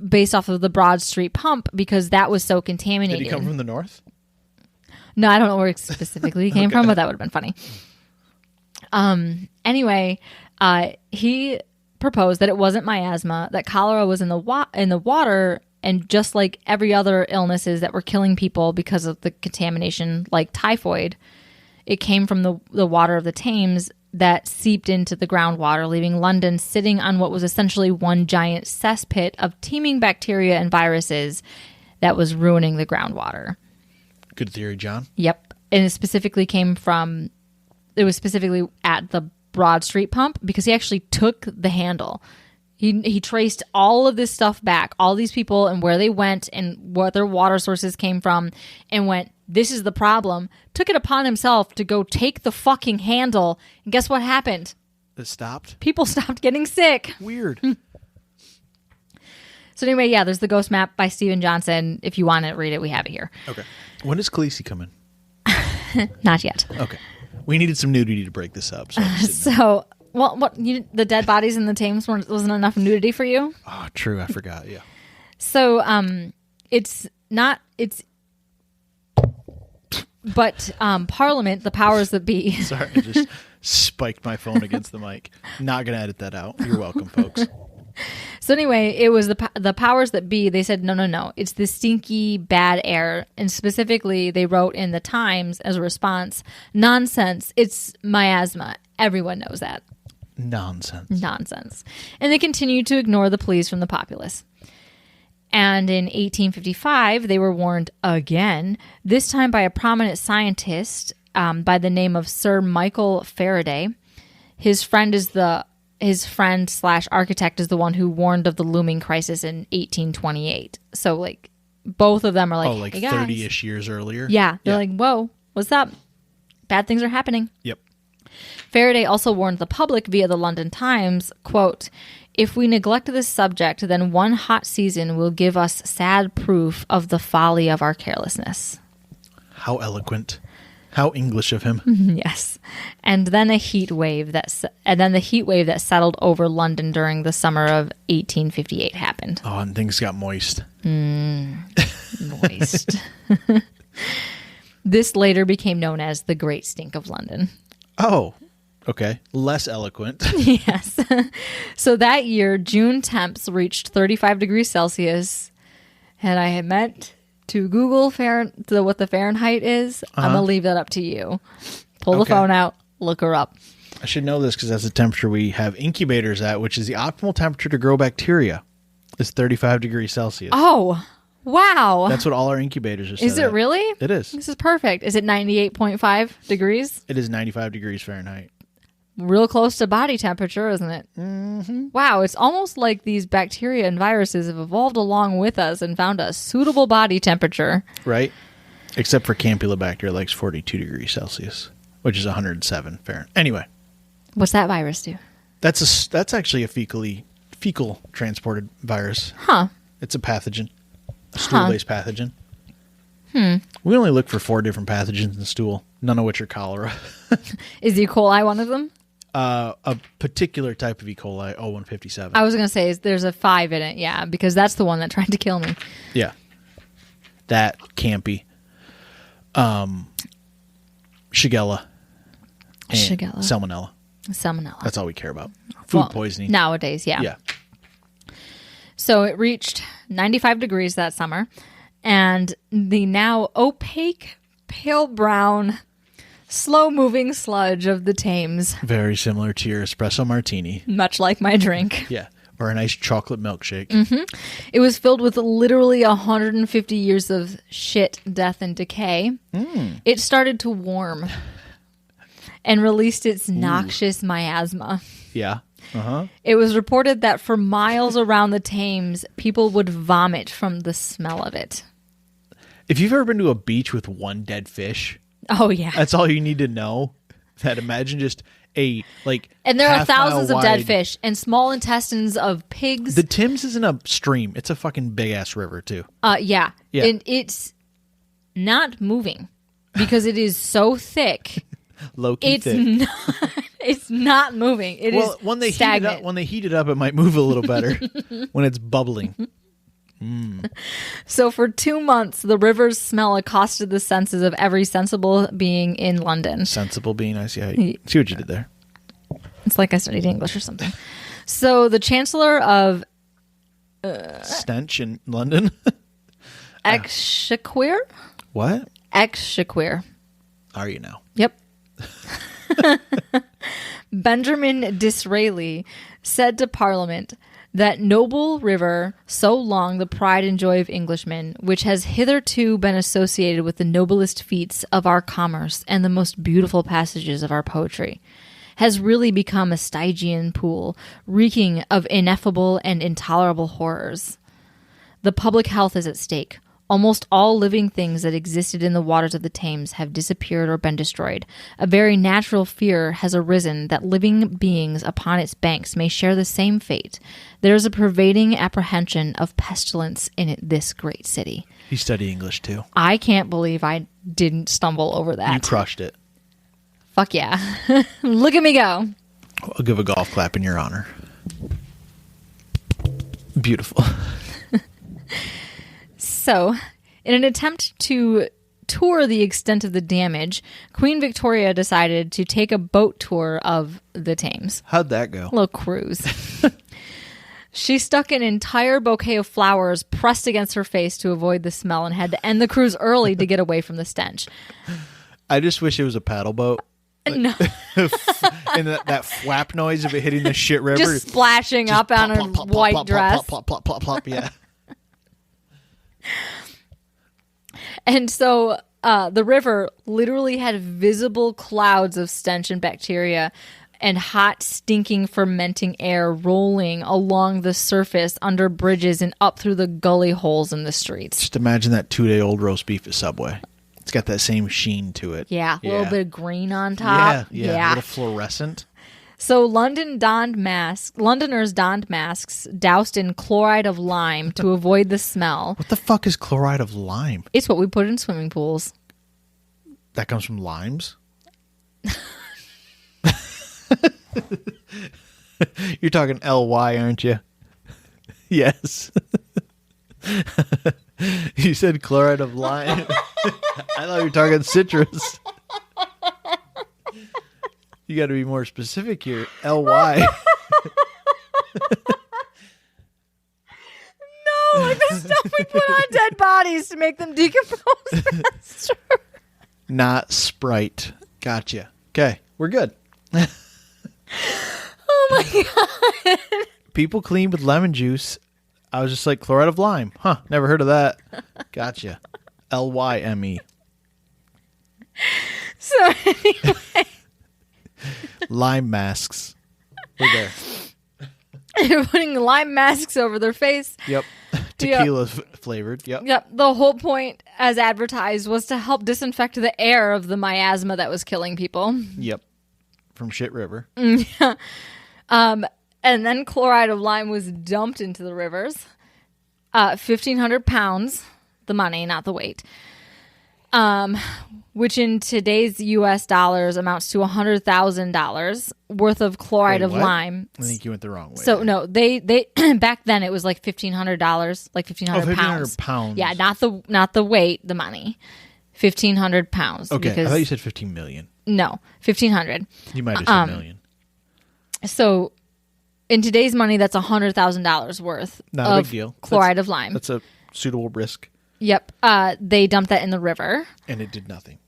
S2: based off of the Broad Street pump, because that was so contaminated.
S1: Did he come from the north?
S2: No, I don't know where specifically he came from, but that would have been funny. Anyway, he proposed that it wasn't miasma, that cholera was in the water, and just like every other illnesses that were killing people because of the contamination, like typhoid, it came from the water of the Thames that seeped into the groundwater, leaving London sitting on what was essentially one giant cesspit of teeming bacteria and viruses that was ruining the groundwater.
S1: Good theory, John.
S2: Yep. And it specifically was specifically at the Broad Street pump, because he actually took the handle. He traced all of this stuff back, all these people and where they went and what their water sources came from, and went, this is the problem. Took it upon himself to go take the fucking handle. And guess what happened?
S1: It stopped?
S2: People stopped getting sick.
S1: Weird.
S2: So anyway, yeah, there's the ghost map by Steven Johnson. If you want to read it, we have it here.
S1: Okay. When does Khaleesi come in?
S2: Not yet.
S1: Okay. We needed some nudity to break this up.
S2: The dead bodies in the Thames wasn't enough nudity for you?
S1: Oh, true. I forgot. Yeah.
S2: So, Parliament, the powers that be.
S1: Sorry, I just spiked my phone against the mic. Not going to edit that out. You're welcome, folks.
S2: So anyway, it was the powers that be. They said, no. It's the stinky, bad air. And specifically, they wrote in the Times as a response, nonsense. It's miasma. Everyone knows that. Nonsense. And they continued to ignore the pleas from the populace. And in 1855, they were warned again, this time by a prominent scientist by the name of Sir Michael Faraday. His friend / architect is the one who warned of the looming crisis in 1828. So, like, both of them are like, hey,
S1: 30-ish years earlier?
S2: Yeah. They're like, whoa, what's up? Bad things are happening.
S1: Yep.
S2: Faraday also warned the public via the London Times, quote, if we neglect this subject, then one hot season will give us sad proof of the folly of our carelessness.
S1: How eloquent. How English of him.
S2: Yes. And then the heat wave that settled over London during the summer of 1858 happened.
S1: Oh, and things got moist.
S2: Moist. This later became known as the Great Stink of London.
S1: Oh, okay. Less eloquent.
S2: Yes. So that year, June temps reached 35 degrees Celsius, and I had meant to Google what the Fahrenheit is. I'm going to leave that up to you. Pull the phone out, look her up.
S1: I should know this because that's the temperature we have incubators at, which is the optimal temperature to grow bacteria. It's 35 degrees Celsius.
S2: Oh, wow.
S1: That's what all our incubators are set
S2: Is it
S1: at.
S2: really?
S1: It is.
S2: This is perfect. Is it 98.5 degrees?
S1: It is 95 degrees Fahrenheit.
S2: real close to body temperature, isn't it?
S1: Mm-hmm.
S2: Wow, it's almost like these bacteria and viruses have evolved along with us and found a suitable body temperature.
S1: Right? Except for Campylobacter likes 42 degrees Celsius, which is 107 Fahrenheit. Anyway.
S2: What's that virus do?
S1: That's actually a fecal transported virus.
S2: Huh.
S1: It's a pathogen. A stool-based pathogen. We only look for 4 different pathogens in stool, none of which are cholera.
S2: Is E. coli one of them?
S1: A particular type of E. coli, O157.
S2: I was going to say there's a 5 in it, yeah, because that's the one that tried to kill me.
S1: Yeah. That, Campy. Shigella. And
S2: Shigella.
S1: Salmonella. That's all we care about. Food poisoning.
S2: Nowadays, yeah.
S1: Yeah.
S2: So it reached 95 degrees that summer, and the now opaque, pale brown, slow-moving sludge of the Thames,
S1: Very similar to your espresso martini.
S2: much like my drink.
S1: Yeah. Or a nice chocolate milkshake.
S2: It was filled with literally 150 years of shit, death, and decay. It started to warm and released its noxious miasma.
S1: Yeah. Uh-huh.
S2: It was reported that for miles around the Thames, people would vomit from the smell of it.
S1: If you've ever been to a beach with one dead fish,
S2: Oh, yeah.
S1: that's all you need to know. That imagine just a, like,
S2: And there are
S1: half-mile
S2: thousands of dead
S1: wide-
S2: fish and small intestines of pigs.
S1: The Thames isn't a stream. It's a fucking big-ass river, too.
S2: Yeah.
S1: Yeah.
S2: And it's not moving because it is so thick.
S1: Low-key
S2: It's
S1: thick.
S2: not. It's not moving. It is
S1: when they
S2: stagnant.
S1: heat it up, it might move a little better when it's bubbling.
S2: So for 2 months, the river's smell accosted the senses of every sensible being in London.
S1: Sensible being, I see what you did there.
S2: It's like I studied English or something. So the Chancellor of
S1: Stench in London.
S2: Exchequer?
S1: What?
S2: Exchequer.
S1: Are you now?
S2: Yep. Benjamin Disraeli said to Parliament, that noble river, so long the pride and joy of Englishmen, which has hitherto been associated with the noblest feats of our commerce and the most beautiful passages of our poetry, has really become a Stygian pool, reeking of ineffable and intolerable horrors. The public health is at stake. Almost all living things that existed in the waters of the Thames have disappeared or been destroyed. A very natural fear has arisen that living beings upon its banks may share the same fate. There is a pervading apprehension of pestilence in this great city.
S1: You study English, too.
S2: I can't believe I didn't stumble over that.
S1: You crushed it.
S2: Fuck yeah. Look at me go.
S1: I'll give a golf clap in your honor. Beautiful.
S2: So, in an attempt to tour the extent of the damage, Queen Victoria decided to take a boat tour of the Thames.
S1: How'd that go?
S2: A little cruise. She stuck an entire bouquet of flowers pressed against her face to avoid the smell and had to end the cruise early to get away from the stench.
S1: I just wish it was a paddle boat.
S2: No.
S1: And that flap noise of it hitting the shit river.
S2: Just splashing up on her white dress.
S1: Plop, plop, plop, plop, yeah.
S2: And so the river literally had visible clouds of stench and bacteria and hot, stinking, fermenting air rolling along the surface under bridges and up through the gully holes in the streets.
S1: Just imagine that 2-day-old roast beef at Subway. It's got that same sheen to it.
S2: Yeah, a little bit of green on top.
S1: Yeah. A little fluorescent.
S2: So Londoners donned masks doused in chloride of lime to avoid the smell.
S1: What the fuck is chloride of lime?
S2: It's what we put in swimming pools.
S1: That comes from limes? You're talking LY, aren't you? Yes. You said chloride of lime. I thought you were talking citrus. You got to be more specific here. LY.
S2: No, like the stuff we put on dead bodies to make them decompose faster.
S1: Not Sprite. Gotcha. Okay, we're good.
S2: Oh my god.
S1: People clean with lemon juice. I was just like, chloride of lime. Huh, never heard of that. Gotcha. LYME.
S2: So anyway.
S1: Lime masks. We're there.
S2: They're putting lime masks over their face.
S1: Yep. Tequila flavored. Yep.
S2: Yep. The whole point, as advertised, was to help disinfect the air of the miasma that was killing people.
S1: Yep. From Shit River.
S2: And then chloride of lime was dumped into the rivers. 1,500 pounds, the money, not the weight. Which in today's U.S. dollars amounts to $100,000 worth of chloride of lime.
S1: I think you went the wrong way.
S2: So no, they back then it was like $1,500, like 1,500 pounds.
S1: pounds.
S2: Yeah, not the weight, the money. 1,500 pounds.
S1: Okay,
S2: because,
S1: I thought you said 15 million.
S2: No, 1,500.
S1: You might have said million.
S2: So in today's money, that's $100,000 worth
S1: Not a big deal.
S2: Chloride of lime.
S1: That's a suitable risk.
S2: Yep. They dumped that in the river.
S1: And it did nothing.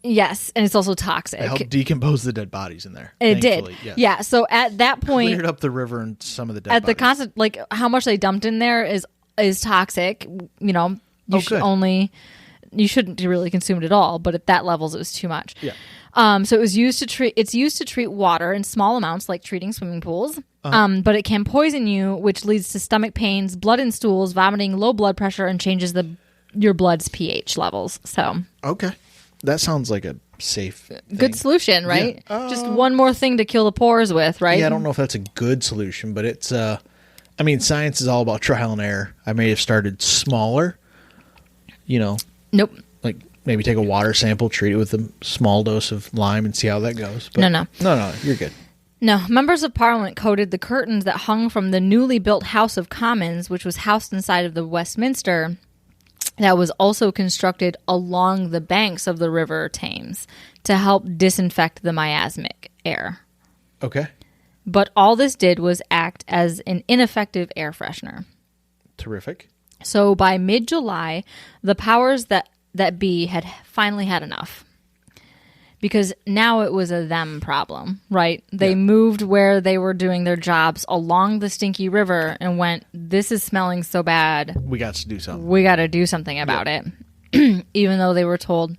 S2: Yes, and it's also toxic.
S1: It helped decompose the dead bodies in there.
S2: It did.
S1: Yes.
S2: Yeah, so at that point...
S1: Cleared up the river and some of the dead
S2: at
S1: bodies.
S2: the constant, like, how much they dumped in there is toxic. You know, you shouldn't really consume it at all, but at that levels it was too much.
S1: Yeah.
S2: So it's used to treat water in small amounts, like treating swimming pools. But it can poison you, which leads to stomach pains, blood in stools, vomiting, low blood pressure, and changes your blood's pH levels. So
S1: okay, that sounds like a safe thing.
S2: Good solution, right? Yeah. Just one more thing to kill the pores with, right?
S1: Yeah, I don't know if that's a good solution, but it's I mean, science is all about trial and error. I may have started smaller,
S2: Nope.
S1: like maybe take a water sample, treat it with a small dose of lime and see how that goes. But
S2: No,
S1: you're good.
S2: No, members of Parliament coated the curtains that hung from the newly built House of Commons, which was housed inside of the Westminster, that was also constructed along the banks of the River Thames to help disinfect the miasmic air.
S1: Okay.
S2: But all this did was act as an ineffective air freshener.
S1: Terrific.
S2: So by mid-July, the powers that be had finally had enough. Because now it was a them problem, right? They moved where they were doing their jobs along the stinky river and went, this is smelling so bad.
S1: We got to do something.
S2: We got to do something about it. Even though they were told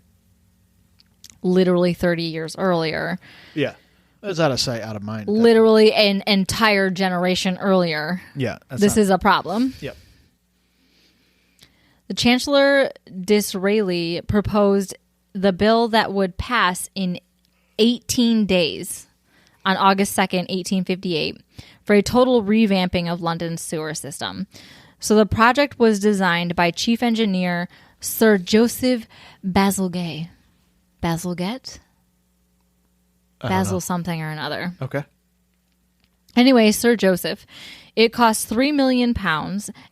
S2: literally 30 years earlier.
S1: Yeah. That's out of sight, out of mind.
S2: Literally an entire generation earlier.
S1: Yeah.
S2: This is a problem.
S1: Yep.
S2: The Chancellor Disraeli proposed the bill that would pass in 18 days on August 2nd, 1858, for a total revamping of London's sewer system. So the project was designed by Chief Engineer Sir Joseph Bazalgette. Bazalgette? Basil something or another.
S1: Okay.
S2: Anyway, Sir Joseph. It cost £3 million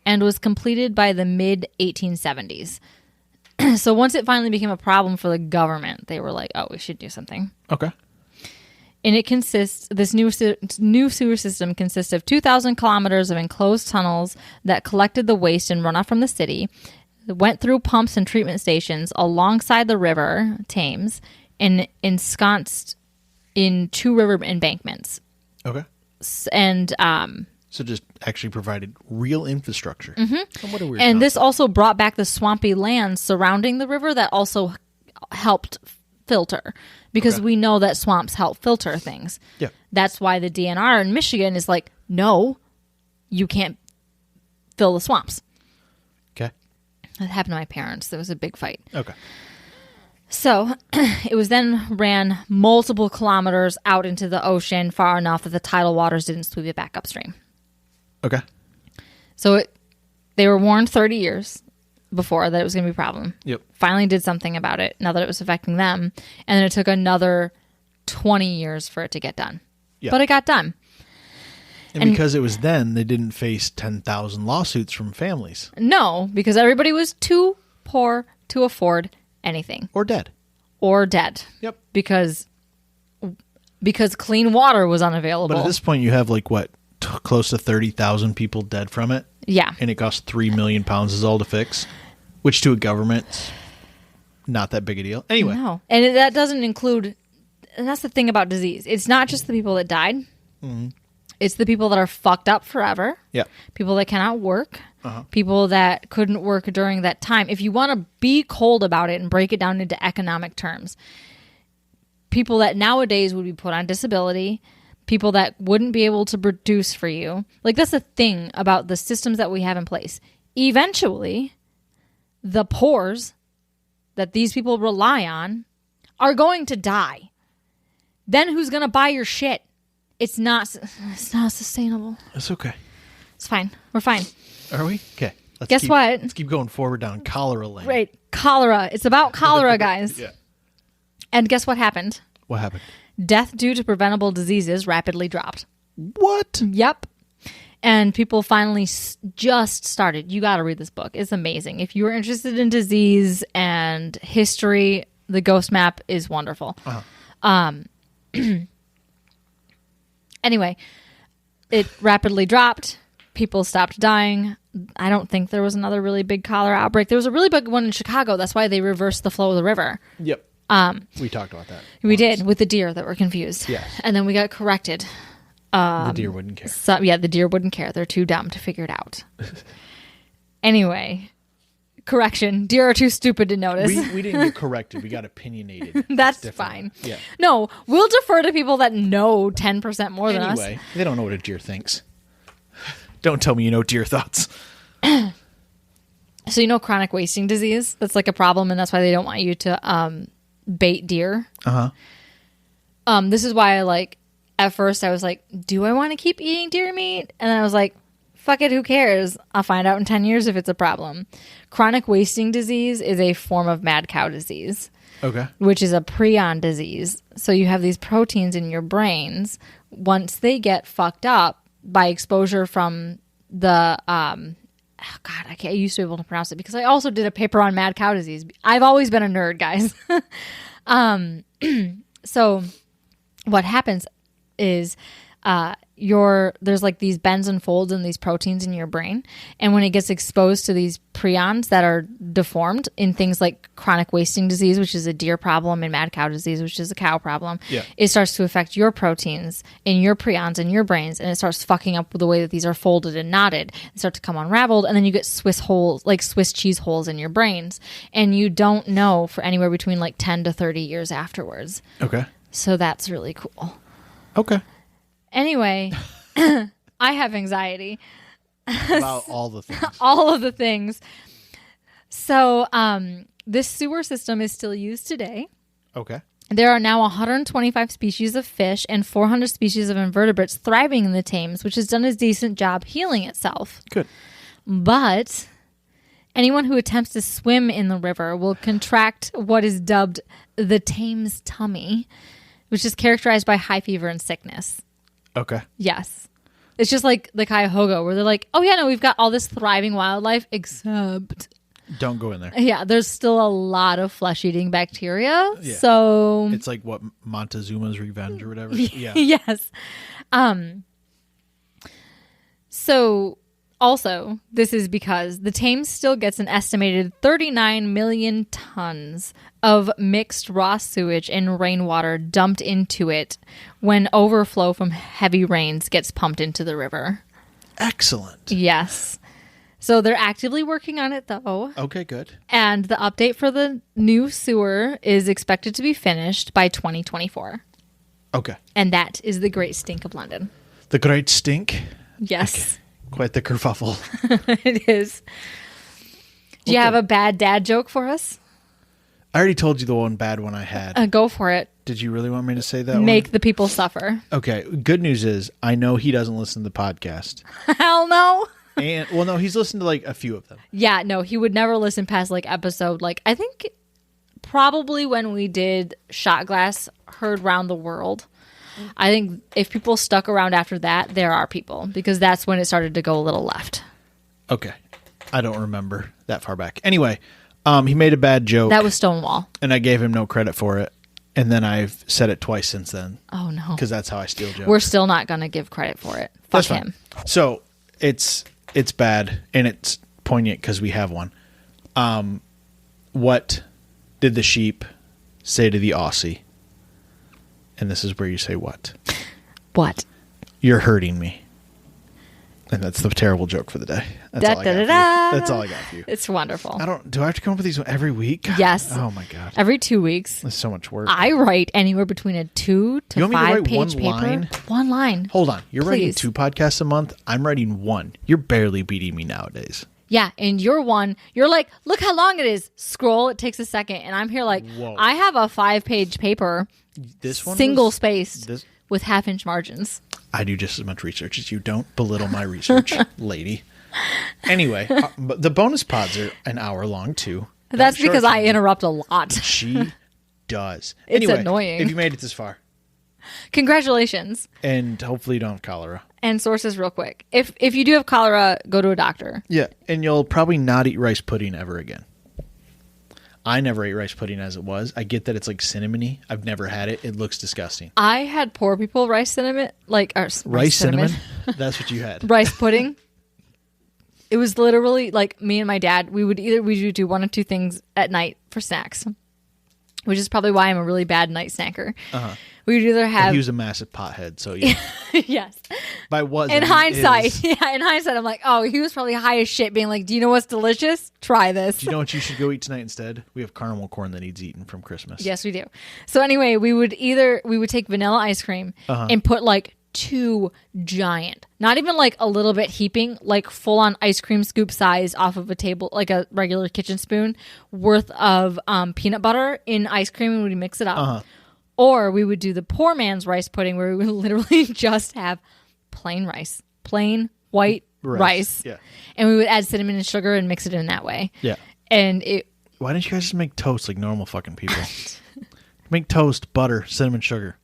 S2: and was completed by the mid-1870s. So once it finally became a problem for the government, they were like, oh, we should do something.
S1: Okay.
S2: And this new sewer system consists of 2,000 kilometers of enclosed tunnels that collected the waste and runoff from the city, went through pumps and treatment stations alongside the river Thames, and ensconced in 2 river embankments.
S1: Okay.
S2: And
S1: so just actually provided real infrastructure. Mm-hmm. What a weird
S2: and
S1: concept.
S2: this also brought back the swampy lands surrounding the river that also helped filter, because we know that swamps help filter things.
S1: Yeah.
S2: That's why the DNR in Michigan is like, no, you can't fill the swamps.
S1: Okay.
S2: That happened to my parents. There was a big fight.
S1: Okay.
S2: So it was then ran multiple kilometers out into the ocean, far enough that the tidal waters didn't sweep it back upstream.
S1: Okay.
S2: So they were warned 30 years before that it was going to be a problem.
S1: Yep.
S2: Finally did something about it now that it was affecting them. And then it took another 20 years for it to get done.
S1: Yeah.
S2: But it got done.
S1: And because it was then, they didn't face 10,000 lawsuits from families.
S2: No, because everybody was too poor to afford anything.
S1: Or dead.
S2: Or dead.
S1: Yep.
S2: Because clean water was unavailable.
S1: But at this point, you have like what? Close to 30,000 people dead from it.
S2: Yeah.
S1: And it costs £3 million is all to fix, which to a government, not that big a deal. Anyway.
S2: No. And that doesn't include, and that's the thing about disease. It's not just the people that died. Mm-hmm. It's the people that are fucked up forever.
S1: Yeah.
S2: People that cannot work. People that couldn't work during that time. If you want to be cold about it and break it down into economic terms, people that nowadays would be put on disability, people that wouldn't be able to produce for you. Like, that's the thing about the systems that we have in place. Eventually, the pores that these people rely on are going to die. Then who's going to buy your shit? It's not sustainable.
S1: It's okay.
S2: It's fine. We're fine.
S1: Are we? Okay.
S2: Guess what?
S1: Let's keep going forward down cholera lane.
S2: Right. Cholera. It's about cholera, guys.
S1: Yeah.
S2: And guess what happened?
S1: What happened?
S2: Death due to preventable diseases rapidly dropped.
S1: What?
S2: Yep. And people finally just started. You got to read this book. It's amazing. If you are interested in disease and history, the Ghost Map is wonderful. Anyway, it rapidly dropped. People stopped dying. I don't think there was another really big cholera outbreak. There was a really big one in Chicago. That's why they reversed the flow of the river.
S1: Yep. We talked about that.
S2: We did, with the deer that were confused.
S1: Yes.
S2: And then we got corrected.
S1: The deer wouldn't care.
S2: So, yeah, the deer wouldn't care. They're too dumb to figure it out. Anyway, correction. Deer are too stupid to notice.
S1: We didn't get corrected. We got opinionated.
S2: That's fine.
S1: Yeah.
S2: No, we'll defer to people that know 10% more than us.
S1: Anyway, they don't know what a deer thinks. Don't tell me you know deer thoughts.
S2: So you know chronic wasting disease? That's like a problem, and that's why they don't want you to bait deer.
S1: Uh-huh.
S2: This is why at first I was like, do I want to keep eating deer meat? And then I was like, fuck it, who cares? I'll find out in 10 years if it's a problem. Chronic wasting disease is a form of mad cow disease.
S1: Okay.
S2: Which is a prion disease. So you have these proteins in your brains. Once they get fucked up by exposure from the I used to be able to pronounce it because I also did a paper on mad cow disease. I've always been a nerd, guys. So what happens is there's like these bends and folds in these proteins in your brain, and when it gets exposed to these prions that are deformed in things like chronic wasting disease, which is a deer problem, and mad cow disease, which is a cow problem, it starts to affect your proteins in your prions in your brains, and it starts fucking up with the way that these are folded and knotted and start to come unraveled, and then you get Swiss cheese holes in your brains, and you don't know for anywhere between 10 to 30 years afterwards.
S1: Okay.
S2: So that's really cool.
S1: Okay.
S2: Anyway, I have anxiety.
S1: About all the things.
S2: All of the things. So this sewer system is still used today.
S1: Okay.
S2: There are now 125 species of fish and 400 species of invertebrates thriving in the Thames, which has done a decent job healing itself.
S1: Good.
S2: But anyone who attempts to swim in the river will contract what is dubbed the Thames tummy, which is characterized by high fever and sickness.
S1: Okay.
S2: Yes. It's just like the Cuyahoga, where they're like, oh, yeah, no, we've got all this thriving wildlife, except...
S1: Don't go in there.
S2: Yeah, there's still a lot of flesh-eating bacteria.
S1: Yeah.
S2: So...
S1: It's like, what, Montezuma's Revenge or whatever? Yeah.
S2: Yes. So... Also, this is because the Thames still gets an estimated 39 million tons of mixed raw sewage and rainwater dumped into it when overflow from heavy rains gets pumped into the river.
S1: Excellent.
S2: Yes. So they're actively working on it, though.
S1: Okay, good.
S2: And the update for the new sewer is expected to be finished by 2024.
S1: Okay.
S2: And that is the Great Stink of London.
S1: The Great Stink?
S2: Yes.
S1: Okay. Quite the kerfuffle.
S2: It is. Do you have a bad dad joke for us?
S1: I already told you the one bad one I had.
S2: Go for it.
S1: Did you really want me to say that one?
S2: Make the people suffer.
S1: Okay. Good news is I know he doesn't listen to the podcast.
S2: Hell no.
S1: And well, no, he's listened to a few of them.
S2: Yeah, no, he would never listen past episode I think probably when we did Shot Glass Heard Round the World. I think if people stuck around after that, there are people, because that's when it started to go a little left.
S1: Okay. I don't remember that far back. Anyway, he made a bad joke.
S2: That was Stonewall.
S1: And I gave him no credit for it. And then I've said it twice since then.
S2: Oh, no.
S1: Because that's how I steal jokes.
S2: We're still not going to give credit for it. Fuck
S1: that's
S2: him.
S1: Fine. So it's bad, and it's poignant because we have one. What did the sheep say to the Aussie? And this is where you say what?
S2: What?
S1: You're hurting me. And that's the terrible joke for the day. That's
S2: Da,
S1: all I
S2: da,
S1: got
S2: da,
S1: for
S2: da.
S1: you. That's all I got for you.
S2: It's wonderful.
S1: Do I have to come up with these every week?
S2: Yes.
S1: Oh my God.
S2: Every 2 weeks.
S1: That's so much work.
S2: I write anywhere between a 2 to
S1: You want me to
S2: 5
S1: write
S2: page
S1: one
S2: paper.
S1: line?
S2: One line.
S1: Hold on. You're writing
S2: Please.
S1: 2 podcasts a month. I'm writing 1. You're barely beating me nowadays.
S2: Yeah, and you're like, look how long it is. Scroll, it takes a second. And I'm here like,
S1: Whoa.
S2: I have a 5-page paper,
S1: This one
S2: single
S1: was-
S2: spaced,
S1: this-
S2: with 1/2-inch margins.
S1: I do just as much research as you. Don't belittle my research, lady. Anyway, but the bonus pods are an hour long too.
S2: That's
S1: Don't
S2: because I
S1: shortchange it.
S2: interrupt a lot.
S1: She does.
S2: It's
S1: Anyway,
S2: annoying.
S1: If you made it this far,
S2: Congratulations.
S1: and hopefully you don't have cholera.
S2: And sources real quick. If you do have cholera, go to a doctor.
S1: Yeah, and you'll probably not eat rice pudding ever again. I never ate rice pudding as it was. I get that it's like cinnamony. I've never had it. It looks disgusting.
S2: I had poor people rice cinnamon,
S1: Rice cinnamon? That's what you had.
S2: rice pudding. It was literally like me and my dad. We would do one of 2 things at night for snacks, which is probably why I'm a really bad night snacker. We would either have
S1: He was a massive pothead, so yeah.
S2: yes.
S1: By was
S2: In
S1: I mean,
S2: hindsight,
S1: is.
S2: in hindsight, I'm like, oh, he was probably high as shit, being like, do you know what's delicious? Try this.
S1: Do you know what you should go eat tonight instead? We have caramel corn that needs eaten from Christmas.
S2: Yes, we do. So anyway, we would take vanilla ice cream and put like 2 giant, not even like a little bit heaping, like full on ice cream scoop size off of a table, like a regular kitchen spoon worth of peanut butter in ice cream, and we'd mix it up. Or we would do the poor man's rice pudding, where we would literally just have plain rice, plain white rice.
S1: Yeah.
S2: And we would add cinnamon and sugar and mix it in that way.
S1: Yeah.
S2: And it
S1: Why didn't you guys just make toast like normal fucking people? Make toast, butter, cinnamon, sugar.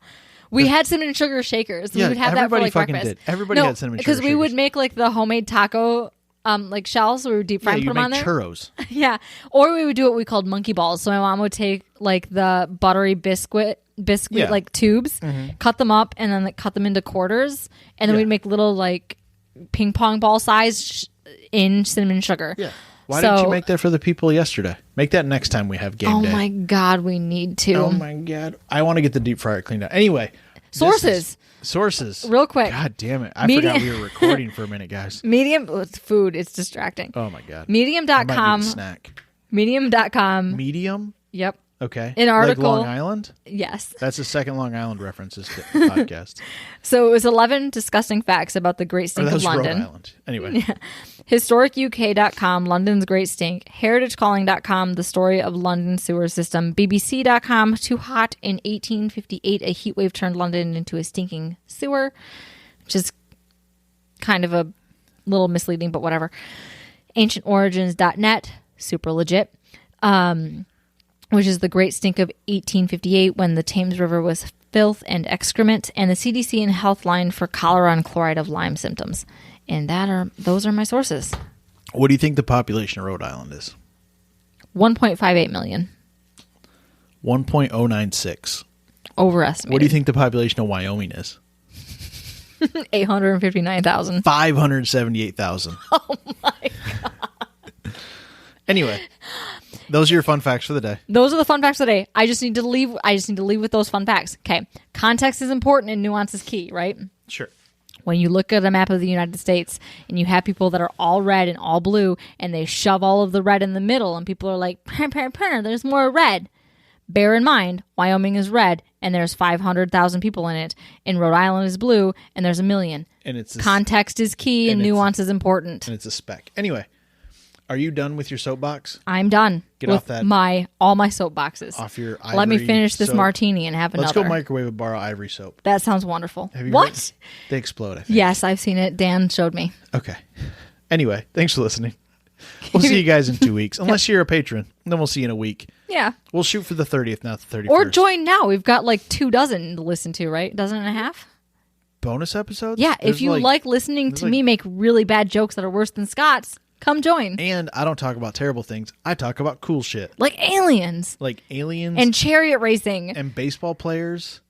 S2: We had cinnamon and sugar shakers.
S1: Yeah,
S2: We would have that for
S1: everybody
S2: like
S1: fucking
S2: breakfast.
S1: did. Everybody had cinnamon
S2: because
S1: sugar
S2: we would
S1: shakers.
S2: make like the homemade taco like shells. We would deep fry
S1: Yeah,
S2: and
S1: you
S2: put them on
S1: make
S2: there.
S1: churros.
S2: Yeah, or we would do what we called monkey balls. So my mom would take like the buttery biscuit
S1: Yeah.
S2: like tubes, cut them up, and then like, cut them into quarters, and then
S1: Yeah.
S2: we'd make little like ping pong ball size in cinnamon sugar.
S1: Yeah. Why didn't you make that for the people yesterday? Make that next time we have game
S2: Oh
S1: day.
S2: my god, we need to.
S1: Oh my god. I want to get the deep fryer cleaned out. Anyway.
S2: Sources.
S1: Sources.
S2: Real quick.
S1: God damn it. I
S2: Medium-
S1: forgot we were recording for a minute, guys.
S2: Medium it's food. It's distracting.
S1: Oh my god. I might
S2: Medium.com.
S1: need a snack.
S2: Medium.com.
S1: Medium?
S2: Yep.
S1: Okay.
S2: An article-
S1: Like Long Island?
S2: Yes.
S1: That's the second Long Island references to the podcast.
S2: So it was 11 disgusting facts about the Great
S1: Or
S2: Stink
S1: that
S2: of
S1: was Rhode
S2: London.
S1: Island. Anyway.
S2: HistoricUK.com, London's Great Stink. HeritageCalling.com, the story of London's sewer system. BBC.com, too hot in 1858, a heat wave turned London into a stinking sewer, which is kind of a little misleading, but whatever. AncientOrigins.net, super legit. Which is the Great Stink of 1858, when the Thames River was filth and excrement, and the CDC and Healthline for cholera and chloride of lime symptoms. And those are my sources.
S1: What do you think the population of Rhode Island is?
S2: 1.58 million.
S1: 1.096.
S2: Overestimated.
S1: What do you think the population of Wyoming is?
S2: 859,000.
S1: 578,000.
S2: Oh my God.
S1: Anyway, those are your fun facts for the day.
S2: Those are the fun facts of the day. I just need to leave with those fun facts. Okay. Context is important and nuance is key, right?
S1: Sure.
S2: When you look at a map of the United States and you have people that are all red and all blue and they shove all of the red in the middle and people are like, there's more red. Bear in mind, Wyoming is red and there's 500,000 people in it, and Rhode Island is blue and there's 1 million.
S1: And it's
S2: Context is key and nuance is important.
S1: and it's a speck. Anyway, are you done with your soapbox?
S2: I'm done
S1: Get
S2: with
S1: off that-
S2: all my soapboxes.
S1: Off your
S2: Let me
S1: ivory
S2: finish this
S1: soap.
S2: martini and have another.
S1: Let's go microwave a bar of ivory soap.
S2: That sounds wonderful.
S1: Have you
S2: What?
S1: heard? They explode, I think.
S2: Yes, I've seen it. Dan showed me.
S1: Okay. Anyway, thanks for listening. We'll see you guys in 2 weeks. Unless you're a patron. Then we'll see you in a week.
S2: Yeah.
S1: We'll shoot for the 30th, not the 31st.
S2: Or join now. We've got like 2 dozen to listen to, right? Dozen and a half?
S1: bonus episodes?
S2: Yeah.
S1: There's
S2: If you like listening to me make really bad jokes that are worse than Scott's, come join.
S1: And I don't talk about terrible things. I talk about cool shit.
S2: Like aliens.
S1: Like aliens
S2: And chariot racing.
S1: and baseball players.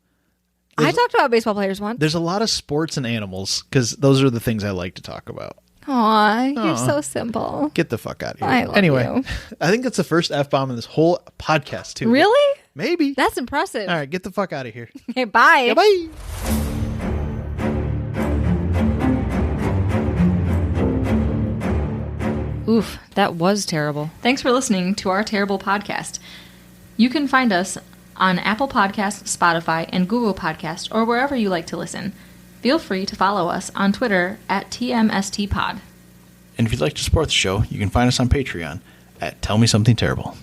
S2: I talked about baseball players once.
S1: There's a lot of sports and animals because those are the things I like to talk about.
S2: Aw, you're so simple.
S1: Get the fuck out of here.
S2: I love
S1: anyway,
S2: you.
S1: I think that's the first F-bomb in this whole podcast, too.
S2: Really?
S1: Maybe.
S2: That's impressive.
S1: All right, get the fuck out of here.
S2: Okay, bye.
S1: Bye.
S2: Oof, that was terrible. Thanks for listening to our terrible podcast. You can find us on Apple Podcasts, Spotify, and Google Podcasts, or wherever you like to listen. Feel free to follow us on Twitter at TMSTPod.
S1: And if you'd like to support the show, you can find us on Patreon at Tell Me Something Terrible.